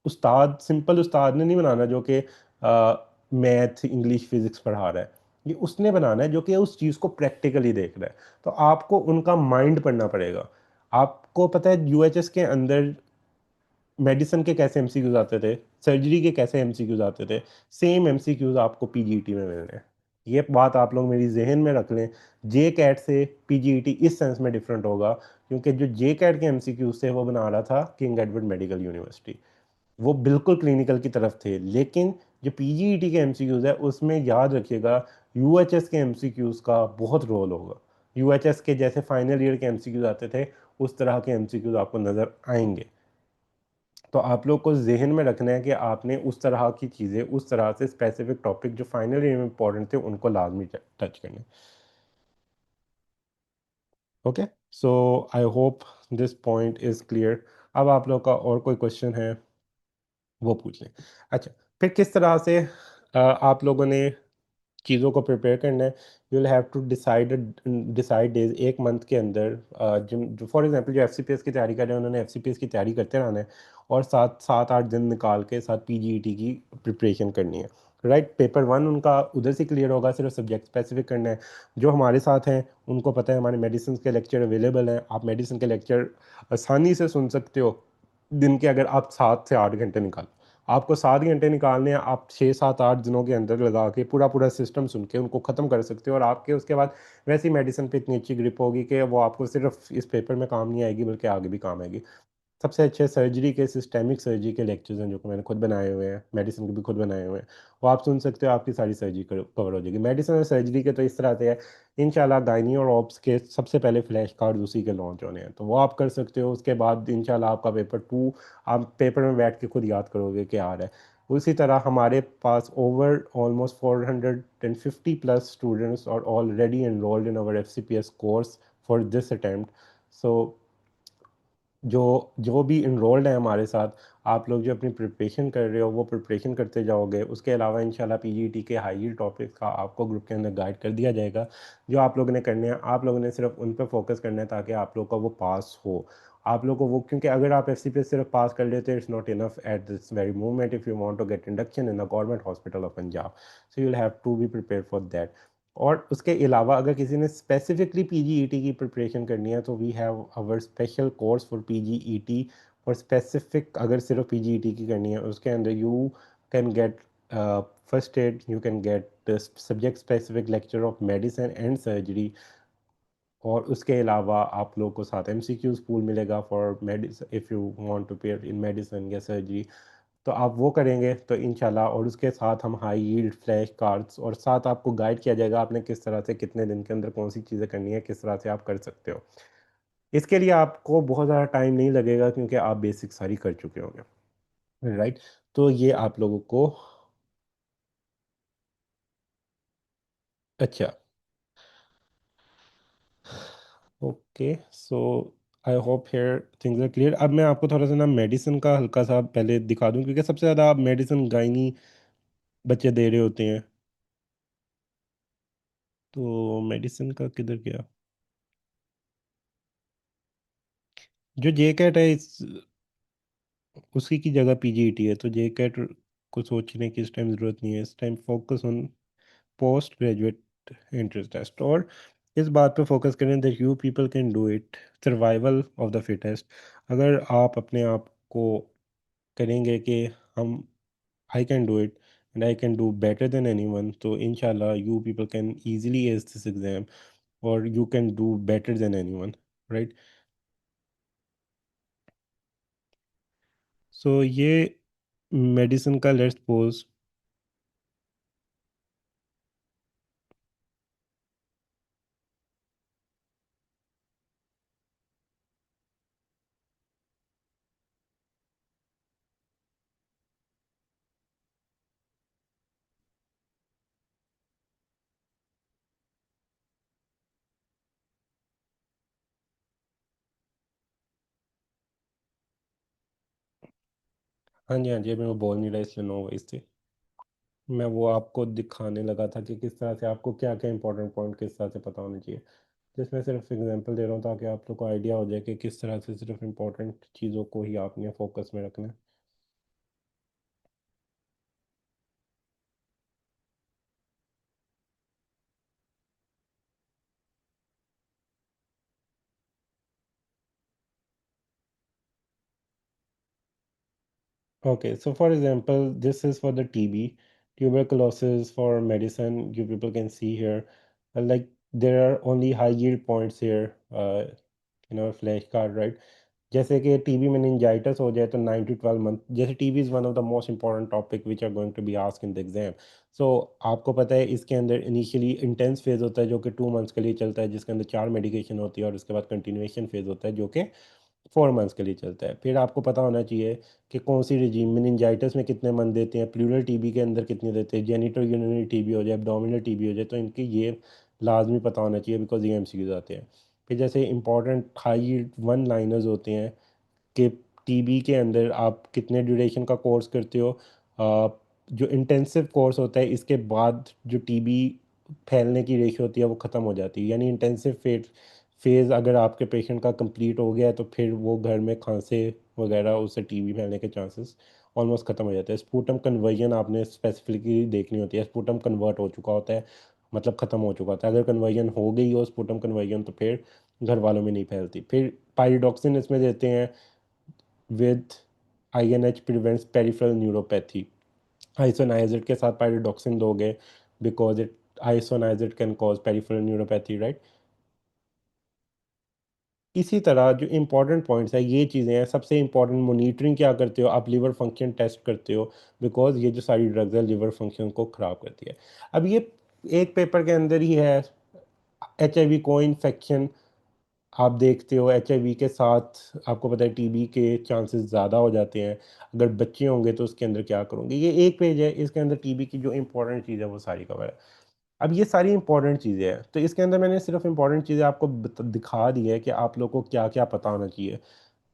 उस्ताद, सिंपल उस्ताद ने नहीं बनाना जो कि मैथ इंग्लिश फिजिक्स पढ़ा रहा है। ये उसने बनाना है जो कि उस चीज़ को प्रैक्टिकली देख रहा है। तो आपको उनका माइंड पढ़ना पड़ेगा। आपको पता है यूएचएस के अंदर मेडिसिन के कैसे एमसीक्यूज आते थे, सर्जरी के कैसे एमसीक्यूज आते थे, सेम एमसीक्यूज आपको पीजीईटी में मिल रहे हैं। ये बात आप लोग मेरी जहन में रख लें। जे कैट से पीजीईटी इस सेंस में डिफरेंट होगा क्योंकि जो जे कैट के एमसीक्यूज थे वो बना रहा था किंग एडवर्ड मेडिकल यूनिवर्सिटी। वो बिल्कुल क्लिनिकल की तरफ थे, लेकिन जो पीजीईटी के एमसीक्यूज है उसमें याद रखिएगा यूएचएस के एमसीक्यूज का बहुत रोल होगा। यूएचएस के जैसे फाइनल ईयर के एमसीक्यूज आते थे उस तरह के एमसीक्यूज आपको नज़र आएंगे। तो आप लोग को जहन में रखना है कि आपने उस तरह की चीज़ें, उस तरह से स्पेसिफिक टॉपिक जो फाइनल ईयर में इंपॉर्टेंट थे उनको लाजमी टच करने। Okay, so I hope this point is clear. अब आप लोग का और कोई क्वेश्चन है वो पूछ लें। अच्छा, फिर किस तरह से आप लोगों ने चीज़ों को प्रिपेयर करना है। You will have to decide days, एक मंथ के अंदर जिन जो फॉर एग्जांपल जो एफसीपीएस की तैयारी कर रहे हैं उन्होंने एफसीपीएस की तैयारी करते रहना है और सात सात आठ दिन निकाल के साथ पीजीईटी की प्रिपरेशन करनी है। राइट, पेपर वन उनका उधर से क्लियर होगा, सिर्फ सब्जेक्ट स्पेसिफिक करना है। जो हमारे साथ हैं उनको पता है हमारे मेडिसिन के लेक्चर अवेलेबल हैं, आप मेडिसिन के लेक्चर आसानी से सुन सकते हो। दिन के अगर आप 7 से 8 घंटे निकालो, आपको 7 घंटे निकालने हैं, आप 6 7 8 दिनों के अंदर लगा के पूरा पूरा सिस्टम सुन के उनको ख़त्म कर सकते हो। और आपके उसके बाद वैसी मेडिसिन पे इतनी अच्छी ग्रिप होगी कि वो आपको सिर्फ इस पेपर में काम नहीं आएगी बल्कि आगे भी काम आएगी। सबसे अच्छे सर्जरी के, सिस्टेमिक सर्जरी के लेक्चर्स हैं जो कि मैंने खुद बनाए हुए हैं, मेडिसिन के भी खुद बनाए हुए हैं। वो आप सुन सकते हो, आपकी सारी सर्जरी कवर हो जाएगी। मेडिसिन और सर्जरी के तो इस तरह से है, इंशाल्लाह गायनी और ऑप्स के सबसे पहले फ्लैश कार्ड उसी के लॉन्च होने हैं, तो वो आप कर सकते हो। उसके बाद इंशाल्लाह आपका पेपर टू आप पेपर में बैठ के खुद याद करोगे कि आ रहा है। उसी तरह हमारे पास ओवर ऑलमोस्ट 450 प्लस स्टूडेंट्स और already enrolled in our FCPS course for this attempt. So जो जो भी इनरोल्ड है हमारे साथ, आप लोग जो अपनी प्रिपरेशन कर रहे हो वो प्रिपरेशन करते जाओगे। उसके अलावा इंशाल्लाह पीजीटी के हाई यील्ड टॉपिक्स का आपको ग्रुप के अंदर गाइड कर दिया जाएगा, जो आप लोगों ने करने हैं। आप लोगों ने सिर्फ उन पर फोकस करना है ताकि आप लोग का वो पास हो। आप लोग को वो, क्योंकि अगर आप एफ सी पी सिर्फ पास कर लेते it's not enough at this very moment if you want to get induction in the government hospital of Punjab. So you will have to be prepare for that. और उसके अलावा अगर किसी ने specifically पीजीईटी की प्रिपरेशन करनी है तो we have our special course for PGET for specific. अगर सिर्फ पीजीईटी की करनी है उसके अंदर you can get first aid, you can get subject specific lecture of medicine and surgery. और उसके अलावा आप लोग को साथ एमसीक्यूज पूल मिलेगा for medicine if you want to pair in medicine या सर्जरी। तो आप वो करेंगे तो इंशाल्लाह। और उसके साथ हम हाई यील्ड फ्लैश कार्ड्स और साथ आपको गाइड किया जाएगा आपने किस तरह से कितने दिन के अंदर कौन सी चीज़ें करनी है, किस तरह से आप कर सकते हो। इसके लिए आपको बहुत ज़्यादा टाइम नहीं लगेगा क्योंकि आप बेसिक सारी कर चुके होंगे। राइट, तो ये आप लोगों को। अच्छा, okay, so I hope here things are clear. अब मैं आपको थोड़ा सा ना मेडिसिन का हल्का सा पहले दिखा दूं क्योंकि सबसे ज़्यादा आप मेडिसिन गायनी बच्चे दे रहे होते हैं। तो मेडिसिन का किधर गया? जो जे कैट है उसी की जगह पीजीईटी है, तो जे कैट को सोचने की इस टाइम ज़रूरत नहीं है। इस time focus on post graduate entrance test, और इस बात पे फोकस करें that you people can do it, survival of the fittest. अगर आप अपने आप को करेंगे कि हम I can do it and I can do better than anyone, तो इंशाल्लाह you people can easily ace this exam और you can do better than anyone. Right, so ये मेडिसिन का लेट्स सपोज। हाँ जी, हाँ जी, अभी मैं बोल नहीं रहा इसलिए नो वॉइस थी। मैं वो आपको दिखाने लगा था कि किस तरह से आपको क्या क्या इंपॉर्टेंट पॉइंट किस तरह से पता होना चाहिए। जिसमें सिर्फ एग्जांपल दे रहा हूँ ताकि आप लोग को आइडिया हो जाए कि किस तरह से सिर्फ इंपॉर्टेंट चीज़ों को ही आपने फोकस में रखना है। Okay, so for example, this is for the TB, tuberculosis for medicine. You people can see here, like there are only high yield points here in our flashcard, right? जैसे कि TB meningitis हो जाए तो 9 to 12 month, जैसे TB is one of the most important topic which are going to be ask in the exam. So आपको पता है इसके अंदर इनिशियली इंटेंस फेज होता है जो कि 2 मंथ्स के लिए चलता है, जिसके अंदर 4 मेडिकेशन होती है, और उसके बाद कंटिन्यूएशन फेज होता है जो कि 4 मंथ्स के लिए चलता है। फिर आपको पता होना चाहिए कि कौन सी रिजीम मेनिंजाइटिस में कितने मंथ देते हैं, प्लूरल टीबी के अंदर कितने देते हैं, जेनिटल यूरिनरी टीबी हो जाए, एब्डोमिनल टीबी हो जाए, तो इनकी ये लाजमी पता होना चाहिए बिकॉज ये एमसीक्यूज आते हैं। फिर जैसे इंपॉर्टेंट हाई वन लाइनर्स होते हैं कि टीबी के अंदर आप कितने ड्यूरेशन का कोर्स करते हो। अ, जो इंटेंसिव कोर्स होता है इसके बाद जो टीबी फैलने की रेशियो होती है वो ख़त्म हो जाती है, यानी इंटेंसिव फेज़ अगर आपके पेशेंट का कंप्लीट हो गया है तो फिर वो घर में खांसे वगैरह उससे टीबी फैलने के चांसेस ऑलमोस्ट ख़त्म हो जाते हैं। स्पूटम कन्वर्जन आपने स्पेसिफिकली देखनी होती है, स्पूटम कन्वर्ट हो चुका होता है मतलब ख़त्म हो चुका होता है। अगर कन्वर्जन हो गई हो स्पूटम कन्वर्जन तो फिर घर वालों में नहीं फैलती। फिर पाइरिडॉक्सिन इसमें देते हैं with INH prevents peripheral neuropathy. Isoniazid के साथ पाइरिडॉक्सिन दोगे because it isoniazid can cause peripheral neuropathy, right. इसी तरह जो इंपॉर्टेंट पॉइंट्स है ये चीज़ें हैं। सबसे इंपॉर्टेंट मॉनिटरिंग क्या करते हो आप, लिवर फंक्शन टेस्ट करते हो बिकॉज ये जो सारी ड्रग्स है लिवर फंक्शन को ख़राब करती है। अब ये एक पेपर के अंदर ही है, HIV को इन्फेक्शन आप देखते हो, HIV के साथ आपको पता है टीबी के चांसेस ज़्यादा हो जाते हैं। अगर बच्चे होंगे तो उसके अंदर क्या करोगे, ये एक पेज है, इसके अंदर टीबी की जो इंपॉर्टेंट चीज़ है वो सारी कवर है। अब ये सारी इंपॉर्टेंट चीज़ें हैं तो इसके अंदर मैंने सिर्फ इंपॉर्टेंट चीज़ें आपको दिखा दी है कि आप लोग को क्या क्या पता होना चाहिए,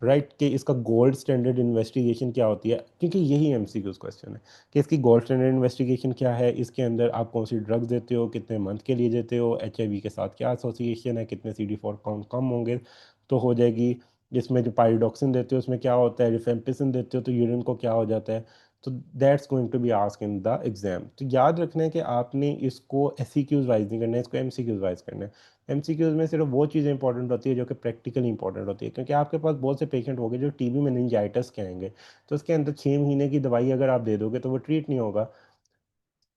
राइट। कि इसका गोल्ड स्टैंडर्ड इन्वेस्टिगेशन क्या होती है, क्योंकि यही एमसीक्यूज क्वेश्चन है कि इसकी गोल्ड स्टैंडर्ड इन्वेस्टिगेशन क्या है, इसके अंदर आप कौन सी ड्रग्स देते हो, कितने मंथ के लिए देते हो, HIV के साथ क्या एसोसिएशन है, कितने CD4 काउंट कम होंगे तो हो जाएगी, इसमें जो पाइरिडॉक्सिन देते हो उसमें क्या होता है, रिफेम्पिसिन देते हो तो यूरिन को क्या हो जाता है। तो that's going to be ask in the exam. तो याद रखना है कि आपने इसको SCQs वाइज नहीं करना है, इसको MCQs वाइज करना है। एमसीक्यूज में सिर्फ वो चीज़ें इंपॉर्टेंट होती है जो कि प्रैक्टिकली इंपॉर्टेंट होती है, क्योंकि आपके पास बहुत से पेशेंट होंगे जो टीबी मेनिंजाइटिस के आएंगे तो उसके अंदर 6 महीने की दवाई अगर आप दे दोगे तो वो ट्रीट नहीं होगा।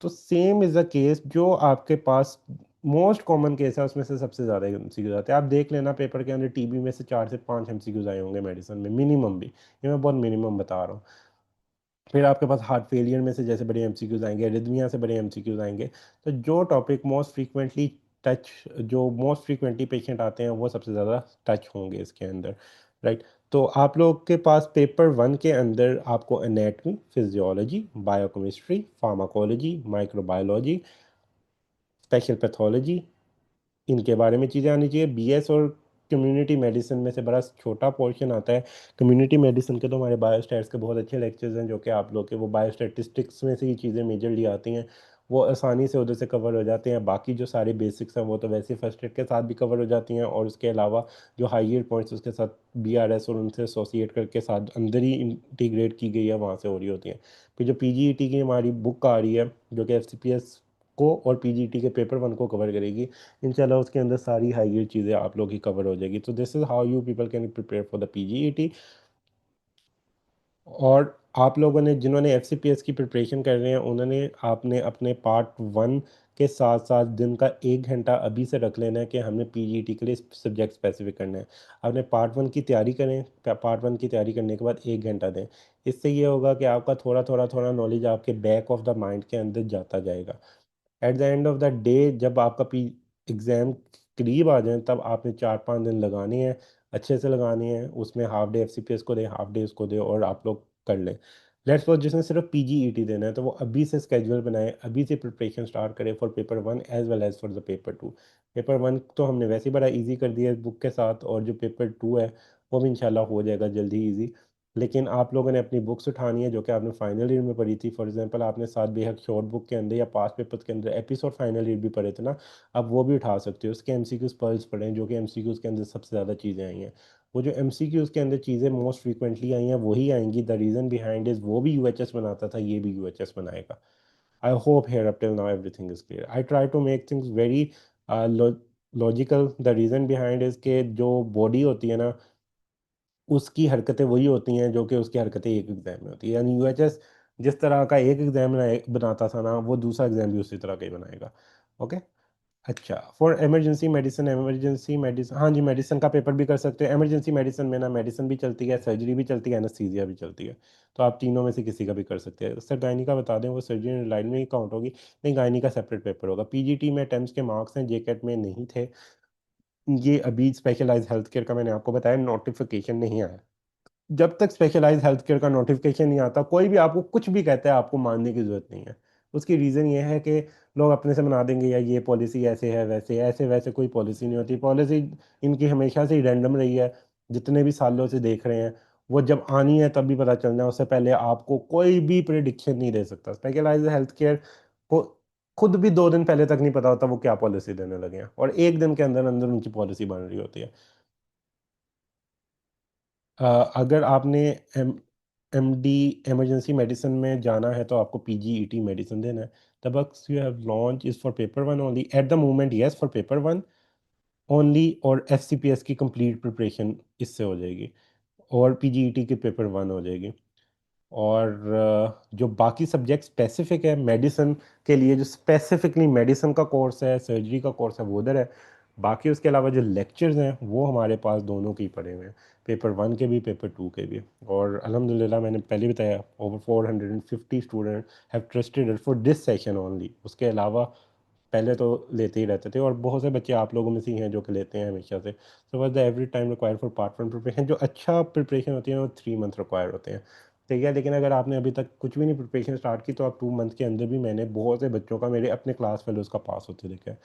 तो सेम इज़ द केस जो आपके पास मोस्ट कॉमन केस है उसमें से सबसे ज़्यादा एमसीक्यूज आते हैं। आप देख लेना पेपर के अंदर टीबी में से 4 से 5 एमसीक्यूज आए होंगे मेडिसिन में मिनिमम भी, ये मैं बहुत मिनिमम बता रहा हूँ। फिर आपके पास हार्ट फेलियर में से जैसे बड़े एमसीक्यूज आएंगे, एरिथमिया से बड़े एमसीक्यूज आएंगे। तो जो topic touch most frequently patient आते हैं वो सबसे ज़्यादा टच होंगे इसके अंदर, राइट। तो आप लोग के पास पेपर 1 के अंदर आपको anatomy, physiology, biochemistry, pharmacology, microbiology, special pathology, इनके बारे में चीज़ें आनी चाहिए। BS और कम्युनिटी मेडिसिन में से बड़ा छोटा पोर्शन आता है। कम्युनिटी मेडिसिन के तो हमारे बायोस्टैट्स के बहुत अच्छे लेक्चर्स हैं जो कि आप लोग के वो बायोस्टैटिस्टिक्स में से ये चीज़ें मेजरली आती हैं, वो आसानी से उधर से कवर हो जाते हैं। बाकी जो सारे बेसिक्स हैं वो तो वैसे फर्स्ट एड के साथ भी कवर हो जाती हैं, और उसके अलावा जो हाइयर पॉइंट्स उसके साथ BRS और उनसे एसोसिएट करके साथ अंदर ही इंटीग्रेट की गई है वहाँ से हो रही होती हैं। फिर जो PGET की हमारी बुक आ रही है जो कि FCPS को और PGET के पेपर 1 को कवर करेगी, इंशाल्लाह उसके अंदर सारी हाई चीज़ें आप लोग की कवर हो जाएगी। तो this is how you people can prepare for the PGET। और आप लोगों ने जिन्होंने FCPS की प्रिपरेशन कर रहे हैं उन्होंने आपने अपने पार्ट 1 के साथ साथ दिन का 1 घंटा अभी से रख लेना है कि हमने PGET के लिए सब्जेक्ट स्पेसिफिक करना है। आपने पार्ट 1 की तैयारी करें, पार्ट 1 की तैयारी करने के बाद 1 घंटा दें। इससे ये होगा कि आपका थोड़ा थोड़ा थोड़ा नॉलेज आपके बैक ऑफ द माइंड के अंदर जाता जाएगा। Eight the end of the day जब आपका पी एग्ज़ाम करीब आ जाए तब आपने 4-5 दिन लगाने हैं, अच्छे से लगाने हैं। उसमें हाफ डे FCPS को दें, हाफ डे उसको दें और आप लोग कर लें। लेट्स सपोज जिसने सिर्फ PGET देना है तो वो अभी से स्केड्यूल बनाए, अभी से प्रिपरेशन स्टार्ट करें for paper 1 as well as for the paper 2। Paper 1 तो हमने वैसे ही बड़ा ईजी कर दिया है बुक के साथ, और जो पेपर 2 है वो भी इंशाल्लाह हो जाएगा जल्दी ईजी। लेकिन आप लोगों ने अपनी बुक्स उठानी है जो कि आपने फाइनल ईयर में पढ़ी थी। फॉर एग्जांपल आपने साथ बेहक शॉर्ट बुक के अंदर या पास पेपर के अंदर एपिसोड फाइनल ईयर भी पढ़े थे ना, आप वो भी उठा सकते हो। उसके एमसीक्यूज पल्स पढ़ें जो कि एमसीक्यूज के अंदर सबसे ज़्यादा चीज़ें आई हैं। वो जो एमसीक्यूज के अंदर चीज़ें मोस्ट फ्रीक्वेंटली आई हैं वही आएंगी। द रीज़न बिहाइंड इज वो भी यूएचएस बनाता था, ये भी यूएचएस बनाएगा। I hope here up till now everything is clear. I try to make things very logical. The reason behind is कि जो बॉडी होती है ना, उसकी हरकतें वही होती हैं जो कि उसकी हरकतें एक एग्जाम में होती है। यानी यूएचएस जिस तरह का एक एग्जाम बनाता था ना, वो दूसरा एग्जाम भी उसी तरह का ही बनाएगा। ओके। अच्छा, फॉर इमरजेंसी मेडिसिन, हाँ जी, मेडिसिन का पेपर भी कर सकते हो। इमरजेंसी मेडिसिन में ना मेडिसिन भी चलती है, सर्जरी भी चलती है, एनेस्थीसिया भी चलती है। तो आप तीनों में से किसी का भी कर सकते हैं। सर गायनी का बता दें, वो सर्जरी लाइन में ही काउंट होगी? नहीं, गायनी का सेपरेट पेपर होगा। पीजीटी में अटेम्प्ट्स के मार्क्स हैं, जेकेट में नहीं थे। ये अभी स्पेशलाइज हेल्थ केयर का मैंने आपको बताया नोटिफिकेशन नहीं आया। जब तक स्पेशलाइज हेल्थ केयर का नोटिफिकेशन नहीं आता, कोई भी आपको कुछ भी कहता है, आपको मानने की जरूरत नहीं है। उसकी रीज़न ये है कि लोग अपने से बना देंगे या ये पॉलिसी ऐसे है वैसे है। ऐसे वैसे कोई पॉलिसी नहीं होती। पॉलिसी इनकी हमेशा से ही रैंडम रही है, जितने भी सालों से देख रहे हैं। वो जब आनी है तब भी पता चलना है, उससे पहले आपको कोई भी प्रिडिक्शन नहीं दे सकता। स्पेशलाइज हेल्थ केयर को खुद भी 2 दिन पहले तक नहीं पता होता वो क्या पॉलिसी देने लगे हैं, और एक दिन के अंदर अंदर उनकी पॉलिसी बन रही होती है। अगर आपने एम एमडी इमरजेंसी मेडिसिन में जाना है तो आपको पीजीईटी मेडिसिन देना है। The books you have launch is for paper one only eight the moment, yes for paper one only. और एफसीपीएस की कंप्लीट प्रिपरेशन इससे हो जाएगी, और पीजीईटी के पेपर वन हो जाएगी। और जो बाकी सब्जेक्ट स्पेसिफिक है मेडिसिन के लिए, जो स्पेसिफिकली मेडिसिन का कोर्स है, सर्जरी का कोर्स है, वो उधर है। बाकी उसके अलावा जो लेक्चर्स हैं वो हमारे पास दोनों के ही पड़े हुए हैं, पेपर वन के भी, पेपर टू के भी। और अल्हम्दुलिल्लाह मैंने पहले बताया, over 450 student have trusted for this session only. उसके अलावा पहले तो लेते ही रहते थे, और बहुत से बच्चे आप लोगों में से ही हैं जो कि लेते हैं हमेशा से। So was the every time required for part one preparation. जो अच्छा प्रिपरेशन होती है वो 3 मंथ रिक्वायर होते हैं। ठीक है, लेकिन अगर आपने अभी तक कुछ भी नहीं प्रिपरेशन स्टार्ट की, तो आप 2 मंथ के अंदर भी, मैंने बहुत से बच्चों का, मेरे अपने क्लास फेलोज़ का पास होते देखा है।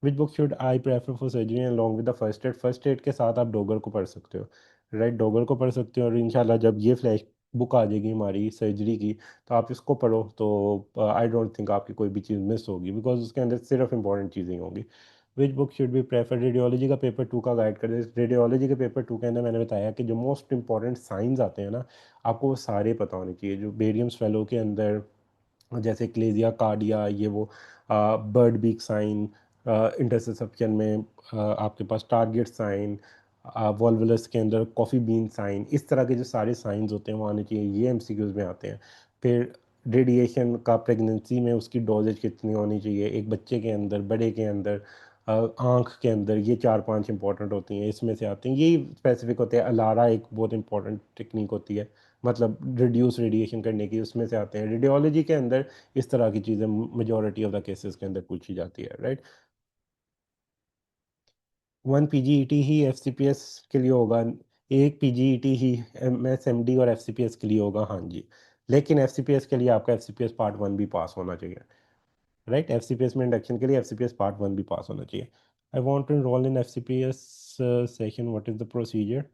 Which book should I prefer for surgery along with the first add? First aid के साथ आप डोगर को पढ़ सकते हो। राइट, डोगर को पढ़ सकते हो, और इंशाल्लाह जब ये फ्लैश बुक आ जाएगी हमारी सर्जरी की, तो आप इसको पढ़ो। तो आई डोंट थिंक आपकी कोई भी चीज़ मिस होगी, बिकॉज उसके अंदर सिर्फ इंपॉर्टेंट चीज़ें होंगी। विच book should be prefer? Radiology का पेपर टू का गाइड कर दे। रेडियोलॉजी के पेपर टू के अंदर मैंने बताया कि जो मोस्ट इंपॉर्टेंट साइंस आते हैं ना, आपको वो सारे पता होने चाहिए। जो बेरियम्स फेलो के अंदर, जैसे क्लेजिया कार्डिया, ये वो बर्ड बीक साइन, इंटरसेप्शन में आपके पास टारगेट साइन, वॉल्वुलस के अंदर कॉफ़ी बीन साइन, इस तरह के जो सारे साइंस होते हैं वो आने चाहिए। ये एमसीक्यूज में आते हैं। फिर रेडिएशन का प्रेगनेंसी में उसकी डोजेज कितनी होनी चाहिए, एक बच्चे के अंदर, बड़े के अंदर, आँख के अंदर, ये 4-5 इंपॉर्टेंट होती हैं, इसमें से आते हैं। यही स्पेसिफिक होते हैं। अलारा एक बहुत इंपॉर्टेंट टेक्निक होती है, मतलब रिड्यूस रेडिएशन करने की, उसमें से आते हैं। रेडियोलॉजी के अंदर इस तरह की चीज़ें मेजॉरिटी ऑफ द केसेस के अंदर पूछी जाती है। राइट, वन पीजीईटी ही एफसीपीएस के लिए होगा। एक पीजीईटी ही एमएसएमडी और एफसीपीएस के लिए होगा, हाँ जी। लेकिन एफसीपीएस के लिए आपका एफसीपीएस पार्ट वन भी पास होना चाहिए। राइट, एफसीपीएस में इंडक्शन के लिए एफसीपीएस पार्ट वन भी पास होना चाहिए। I want to enroll in FCPS session, what is the procedure?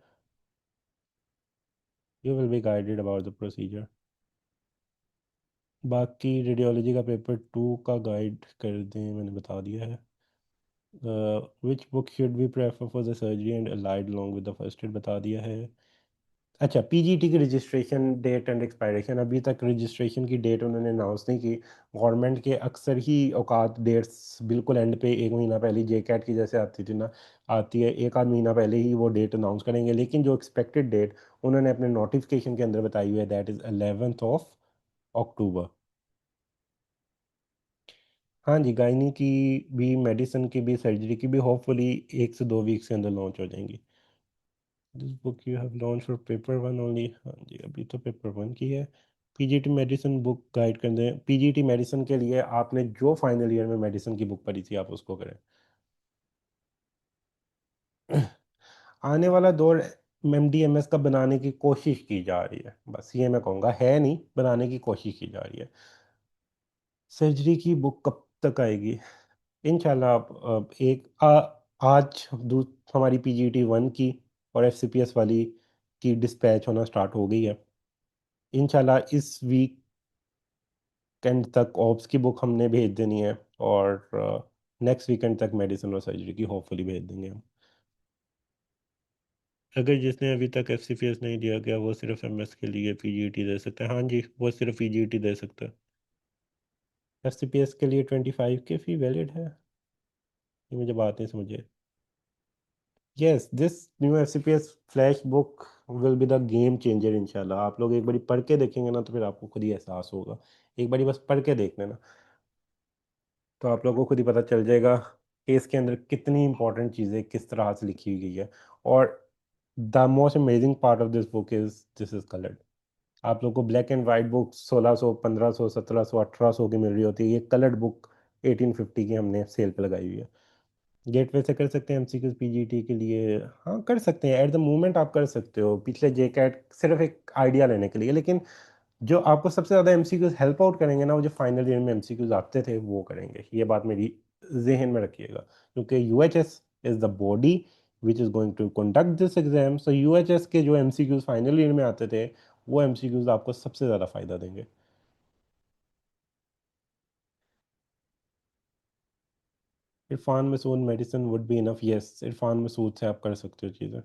You will be guided about the procedure. बाकी रेडियोलॉजी का पेपर टू का गाइड कर दें, मैंने बता दिया है। Which book should be prefer for the surgery and allied long with the first aid, बता दिया है। अच्छा, पीजीटी की रजिस्ट्रेशन डेट एंड एक्सपायरेशन, अभी तक रजिस्ट्रेशन की डेट उन्होंने अनाउंस नहीं की। गवर्नमेंट के अक्सर ही औकात डेट्स बिल्कुल एंड पे, एक महीना पहले जे कैट की जैसे आती थी ना, आती है एक आध महीना पहले ही वो डेट अनाउंस करेंगे। लेकिन जो एक्सपेक्टेड डेट उन्होंने अपने नोटिफिकेशन के अंदर बताई हुई है, that is 11th of October. हाँ जी, गायनी की भी, मेडिसिन की भी, सर्जरी की भी होपफुली 1 से 2 वीक्स के अंदर लॉन्च हो जाएंगी। This book you have launch for paper one only, हाँ जी, अभी तो पेपर वन की है। पीजीटी मेडिसिन बुक गाइड कर दें। पीजीटी मेडिसिन के लिए आपने जो फाइनल ईयर में मेडिसिन की बुक पढ़ी थी, आप उसको करें। आने वाला दौर एमडीएमएस का बनाने की कोशिश की जा रही है, बस ये मैं कहूँगा, है नहीं, बनाने की कोशिश की जा रही है। सर्जरी की बुक कब तक आएगी? इंशाल्लाह आप एक आज हमारी पीजीटी वन की और एफसीपीएस वाली की डिस्पैच होना स्टार्ट हो गई है। इंशाल्लाह इस वीकेंड तक ऑप्स की बुक हमने भेज देनी है, और नेक्स्ट वीकेंड तक मेडिसिन और सर्जरी की होपफुली भेज देंगे हम। अगर जिसने अभी तक एफसीपीएस नहीं दिया गया वो सिर्फ एमएस के लिए पीजीईटी दे सकता है। हाँ जी, वो सिर्फ पीजीईटी दे सकता है। एफसीपीएस के लिए 25 के फी वैलिड है, ये मुझे बात नहीं समझे। Yes, this new FCPS flash book will be the game changer इंशाल्लाह। आप लोग एक बारी पढ़ के देखेंगे ना तो फिर आपको खुद ही एहसास होगा। एक बारी बस पढ़ के देख लेना, तो आप लोगों को खुद ही पता चल जाएगा कि इसके अंदर कितनी इंपॉर्टेंट चीज़ें किस तरह से लिखी हुई गई है। और the most amazing part of this book is this is coloured. आप लोग को ब्लैक एंड वाइट बुक 1600, 1500, 1700, 1800 की मिल रही होती है, ये कलर्ड बुक 1850 की हमने सेल पे लगाई हुई है। गेटवे से कर सकते हैं एमसीक्यूज पीजीटी के लिए। हाँ कर सकते हैं, एट द मोमेंट आप कर सकते हो पिछले जे कैट सिर्फ एक आइडिया लेने के लिए। लेकिन जो आपको सबसे ज़्यादा एमसीक्यूज हेल्प आउट करेंगे ना, वो जो फाइनल ईयर में एमसीक्यूज आते थे वो करेंगे, ये बात मेरी जहन में रखिएगा। क्योंकि UHS is the body which is going to conduct this exam. सो यूएचएस के जो एमसीक्यूज फाइनल ईयर में आते थे वो एमसीक्यूज आपको सबसे ज़्यादा फ़ायदा देंगे। Irfan Masood medicine would be enough, yes, Irfan Masood से आप कर सकते हो चीज़ें।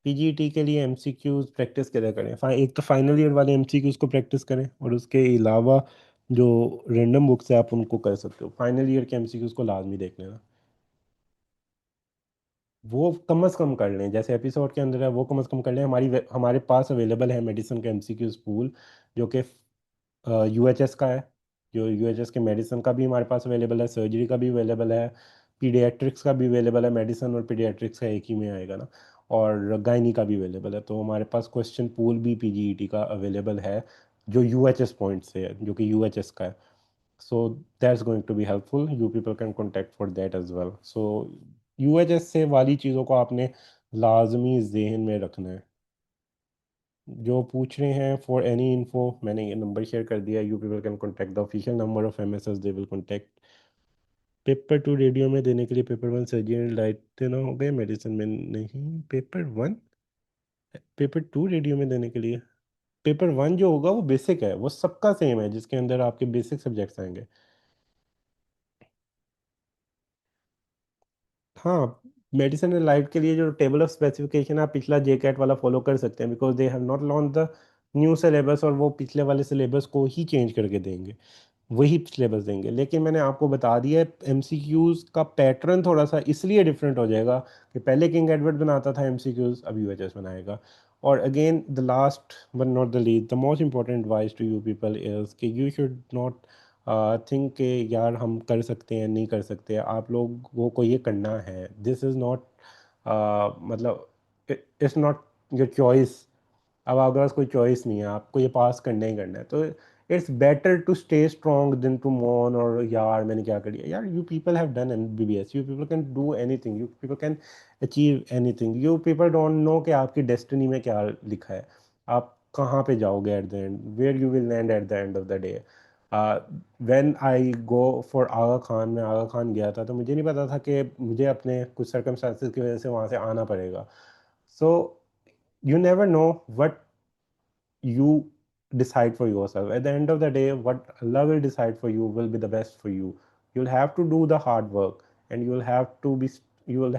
पीजीटी के लिए एमसीक्यूज प्रैक्टिस करें करें, एक तो फाइनल ईयर वाले एमसीक्यूज को प्रैक्टिस करें, और उसके अलावा जो रैंडम बुक्स है आप उनको कर सकते हो। फाइनल ईयर के एमसीक्यूज को लाजमी देख लेना। वो कम अज़ कम कर लें, जैसे एपिसोड के अंदर है वो कम अज़ कम कर लें। हमारे पास अवेलेबल है मेडिसिन का एमसीक्यूज पूल, जो कि यूएचएस का है। जो यूएचएस के मेडिसिन का भी हमारे पास अवेलेबल है, सर्जरी का भी अवेलेबल है, पीडियाट्रिक्स का भी अवेलेबल है। मेडिसिन और पीडियाट्रिक्स का एक ही में आएगा ना। और गायनी का भी अवेलेबल है। तो हमारे पास क्वेश्चन पूल भी पीजीईटी का अवेलेबल है, जो यूएचएस पॉइंट से है, जो कि यूएचएस का है। So that's going to be helpful, you people can contact for that as well. So UHS से वाली चीज़ों को आपने लाजमी जहन में रखना है। जो पूछ रहे हैं फॉर एनी इन्फो, मैंने ये नंबर शेयर कर दिया, you people can contact the official number of MSS, they will contact. Paper two radio में देने के लिए पेपर वन सर्जरी लाइट देना हो गया, मेडिसिन में नहीं। Paper one, paper two radio में देने के लिए पेपर वन जो होगा वो बेसिक है, वो सबका सेम है, जिसके अंदर आपके बेसिक सब्जेक्ट्स आएंगे। हाँ, मेडिसिन एंड लाइट के लिए जो टेबल ऑफ स्पेसिफिकेशन आप पिछला जे कैट वाला फॉलो कर सकते हैं, because they have not launch the new syllabus, और वो पिछले वाले सिलेबस को ही चेंज करके देंगे, वही सिलेबस देंगे। लेकिन मैंने आपको बता दिया है एमसीक्यूज का पैटर्न थोड़ा सा इसलिए डिफरेंट हो जाएगा कि पहले किंग एडवर्ड बनाता था एमसीक्यूज, अब यूएचएस बनाएगा। और again the last but not the least, the most important advice to you people is कि यू शुड नॉट थिंक के यार हम कर सकते हैं नहीं कर सकते। आप लोगों को ये करना है, दिस इज़ नॉट, मतलब इट्स नॉट योर चॉइस। अब आपके पास कोई चॉइस नहीं है, आपको ये पास करना ही करना है। तो it's better to stay strong than to mourn और यार मैंने क्या कर दिया। यार you people have done MBBS, you people can do anything, you people can achieve anything. You people don't know कि आपकी डेस्टिनी में क्या लिखा है, आप कहाँ पे जाओगे at the end, where you will land at the end of the day. When I go for Aga Khan, मैं आगा खान गया था तो मुझे नहीं पता था कि मुझे अपने कुछ सर्कमस्टांसिस की वजह से वहाँ से आना पड़ेगा। सो you never know what you decide for yourself. At the end of the day, what Allah will decide for you will be the best for you. You'll have to do the hard work, and you will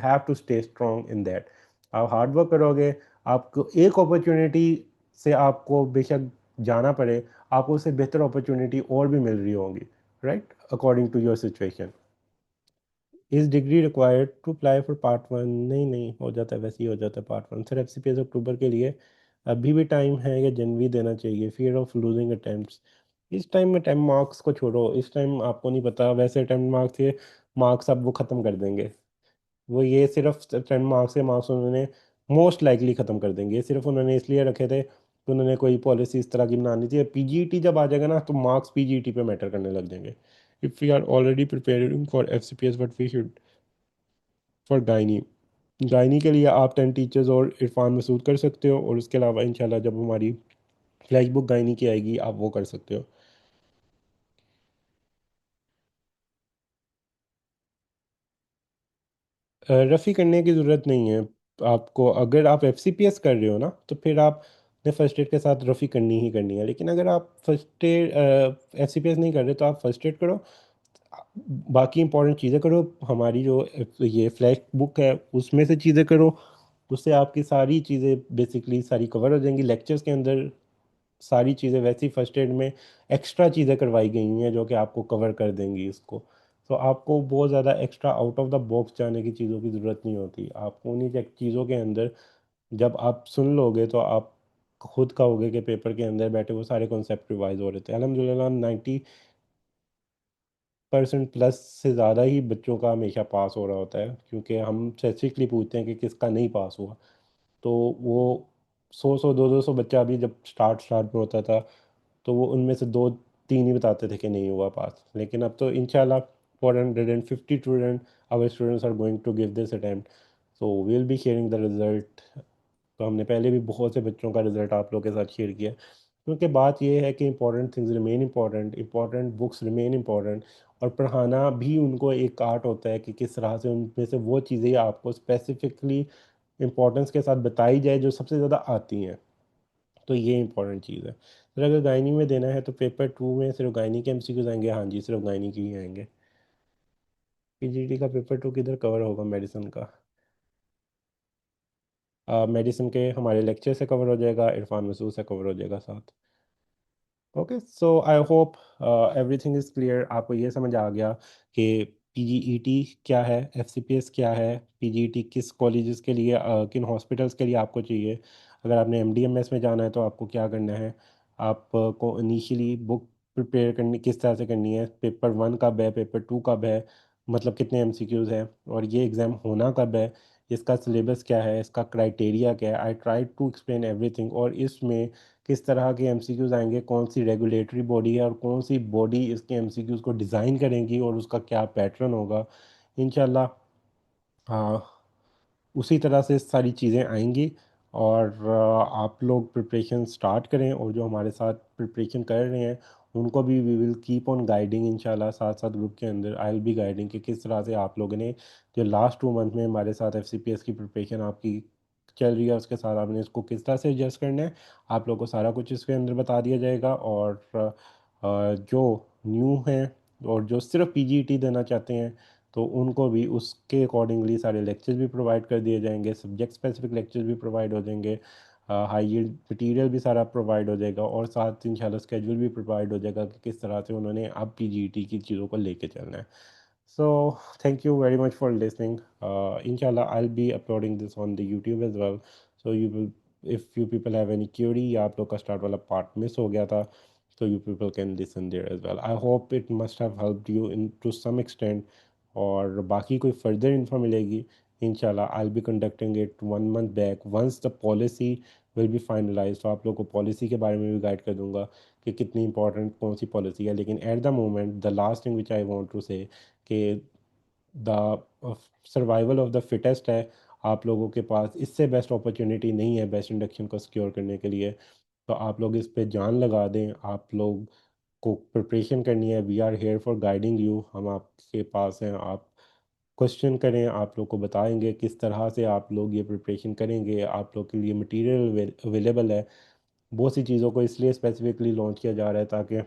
have to stay strong in that. आप hard work करोगे, आपको एक opportunity से आपको बेशक जाना पड़े, आपको उससे बेहतर अपॉर्चुनिटी और भी मिल रही होंगी, right, according to your situation. Is degree required to apply for part one? नहीं नहीं, हो जाता है, वैसे ही हो जाता है पार्ट वन। सर एफसीपीएस अक्टूबर के लिए अभी भी टाइम है या जनवरी देना चाहिए? Fear of losing attempts. इस टाइम में टाइम मार्क्स को छोड़ो, इस टाइम आपको नहीं पता, वैसे अटेम्प्ट मार्क्स के मार्क्स अब वो ख़त्म कर देंगे। वो ये सिर्फ अटेम्प्ट मार्क्स के मार्क्स उन्होंने मोस्ट लाइकली ख़त्म कर देंगे। ये सिर्फ उन्होंने इसलिए रखे थे कि उन्होंने कोई पॉलिसी इस तरह की बनानी थी। पीजीईटी जब आ जाएगा ना तो मार्क्स पीजीईटी पे मैटर करने लग जाएंगे। If we are already preparing for FCPS but we should for gynae, gynae के लिए आप 10 टीचर्स और इरफान मसूद कर सकते हो, और उसके अलावा इंशाल्लाह जब हमारी फ्लैश बुक गायनी की आएगी आप वो कर सकते हो। रफ़ी करने की ज़रूरत नहीं है। आपको अगर आप FCPS कर रहे हो ना, तो फिर आप ने फर्स्ट एड के साथ रफ़ी करनी ही करनी है। लेकिन अगर आप फर्स्ट एड FCPS नहीं कर रहे तो आप फर्स्ट एड करो, बाकी इंपॉर्टेंट चीज़ें करो। हमारी जो ये फ्लैश बुक है उसमें से चीज़ें करो, उससे आपकी सारी चीज़ें बेसिकली सारी कवर हो जाएंगी। लेक्चर्स के अंदर सारी चीज़ें वैसी फर्स्ट एड में एक्स्ट्रा चीज़ें करवाई गई हैं जो कि आपको कवर कर देंगी इसको। तो आपको बहुत ज़्यादा extra out of the box जाने की चीज़ों की ज़रूरत नहीं होती। आपको उन्हीं चीज़ों के अंदर जब आप सुन लोगे तो आप खुद कहोगे कि पेपर के अंदर बैठे वो सारे कॉन्सेप्ट रिवाइज हो रहे थे। अल्हम्दुलिल्लाह 90% प्लस से ज़्यादा ही बच्चों का हमेशा पास हो रहा होता है, क्योंकि हम स्पेसिफिकली पूछते हैं कि किसका नहीं पास हुआ। तो वो 100 100 200 बच्चा अभी जब स्टार्ट स्टार्ट में होता था तो वो उनमें से दो तीन ही बताते थे कि नहीं हुआ पास। लेकिन अब तो इंशाल्लाह 450 student our students are going to give this attempt, so we will be sharing the result. तो हमने पहले भी बहुत से बच्चों का रिजल्ट आप लोगों के साथ शेयर किया, क्योंकि बात यह है कि important things remain important, important books remain important. और पढ़ाना भी उनको एक आर्ट होता है कि किस तरह से उनमें से वो चीज़ें आपको स्पेसिफिकली इंपॉर्टेंस के साथ बताई जाए जो सबसे ज़्यादा आती हैं। तो ये इंपॉर्टेंट चीज़ है। फिर अगर गायनी में देना है तो पेपर 2 में सिर्फ गायनी के MCQs आएंगे। हाँ जी, सिर्फ गायनी के ही आएंगे। PGT का पेपर 2 किधर कवर होगा मेडिसिन का? मेडिसिन के हमारे लेक्चर से कवर हो जाएगा, इरफान मसूद से कवर हो जाएगा साथ। Okay, so I hope everything is clear. आपको ये समझ आ गया कि PGET क्या है, FCPS क्या है, PGET किस कॉलेजेस के लिए किन हॉस्पिटल्स के लिए आपको चाहिए। अगर आपने MDMS में जाना है तो आपको क्या करना है। आपको इनिशियली बुक प्रिपेयर करनी किस तरह से करनी है, पेपर 1 कब है, पेपर 2 कब है, मतलब कितने MCQs हैं, और ये एग्ज़ाम होना कब है, इसका सिलेबस क्या है, इसका क्राइटेरिया क्या है। I try to explain everything. और इसमें किस तरह के MCQs आएंगे, कौन सी रेगुलेटरी बॉडी है और कौन सी बॉडी इसके MCQs को डिज़ाइन करेंगी और उसका क्या पैटर्न होगा। इंशाल्लाह हाँ, उसी तरह से सारी चीज़ें आएंगी। और आप लोग प्रिपरेशन स्टार्ट करें, और जो हमारे साथ प्रिपरेशन कर रहे हैं उनको भी we will keep on guiding इंशाल्लाह। साथ साथ ग्रुप के अंदर आई विल बी गाइडिंग कि किस तरह से आप लोगों ने जो लास्ट 2 मंथ में हमारे साथ FCPS की प्रिपरेशन आपकी चल रही है उसके साथ आपने इसको किस तरह से एडजस्ट करना है। आप लोगों को सारा कुछ इसके अंदर बता दिया जाएगा। और जो न्यू हैं और जो सिर्फ PGET देना चाहते हैं तो उनको भी उसके अकॉर्डिंगली सारे लेक्चर्स भी प्रोवाइड कर दिए जाएंगे, सब्जेक्ट स्पेसिफिक लेक्चर्स भी प्रोवाइड हो जाएंगे, हाई यील्ड मटेरियल भी सारा प्रोवाइड हो जाएगा, और साथ इंशाल्लाह स्केड्यूल भी प्रोवाइड हो जाएगा कि किस तरह से उन्होंने अब PGET की चीज़ों को लेके चलना है। So thank you very much for listening. इंशाल्लाह I will be uploading this on the YouTube as well, so you will, if you people have any query या आप लोग का स्टार्ट वाला पार्ट मिस हो गया था, so you people can listen there as well. I hope it must have helped you in to some extent. और बाकी कोई फर्दर इन्फो मिलेगी इंशाल्लाह I will be conducting it 1 month back once the policy will be finalise. तो आप लोग को policy के बारे में भी गाइड कर दूंगा कि कितनी इंपॉर्टेंट कौन सी पॉलिसी है। लेकिन at the moment the last thing which I want to say कि the survival of the fittest है। आप लोगों के पास इससे बेस्ट अपॉर्चुनिटी नहीं है बेस्ट इंडक्शन को सिक्योर करने के लिए। तो आप लोग इस पे जान लगा दें। आप लोग को प्रिपरेशन करनी है, we are here for guiding you. हम आपके पास हैं, आप क्वेश्चन करें, आप लोग को बताएंगे किस तरह से आप लोग ये प्रिपरेशन करेंगे। आप लोग के लिए मटेरियल अवेलेबल है। बहुत सी चीज़ों को इसलिए स्पेसिफिकली लॉन्च किया जा रहा है ताकि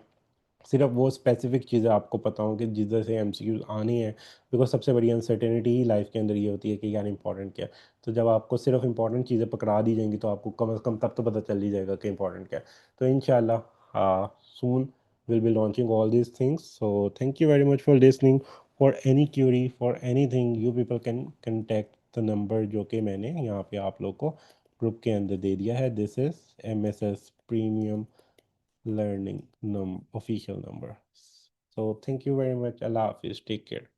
सिर्फ वो स्पेसिफिक चीज़ें आपको पता हो कि जिधर से MCQs आनी है। बिकॉज सबसे बड़ी अनसर्टेनिटी ही लाइफ के अंदर ये होती है कि यार इंपॉर्टेंट क्या है। तो जब आपको सिर्फ इंपॉर्टेंट चीज़ें पकड़ा दी जाएंगी तो आपको कम से कम तब तो पता चल ही जाएगा कि इंपॉर्टेंट क्या है। तो इंशाल्लाह soon will be launching all these things. So thank you very much for listening. For any query for anything you people can contact the number जो कि मैंने यहाँ पे आप लोग को ग्रुप के अंदर दे दिया है। This is MSS premium learning official number. So thank you very much. Allah Hafiz. Take care.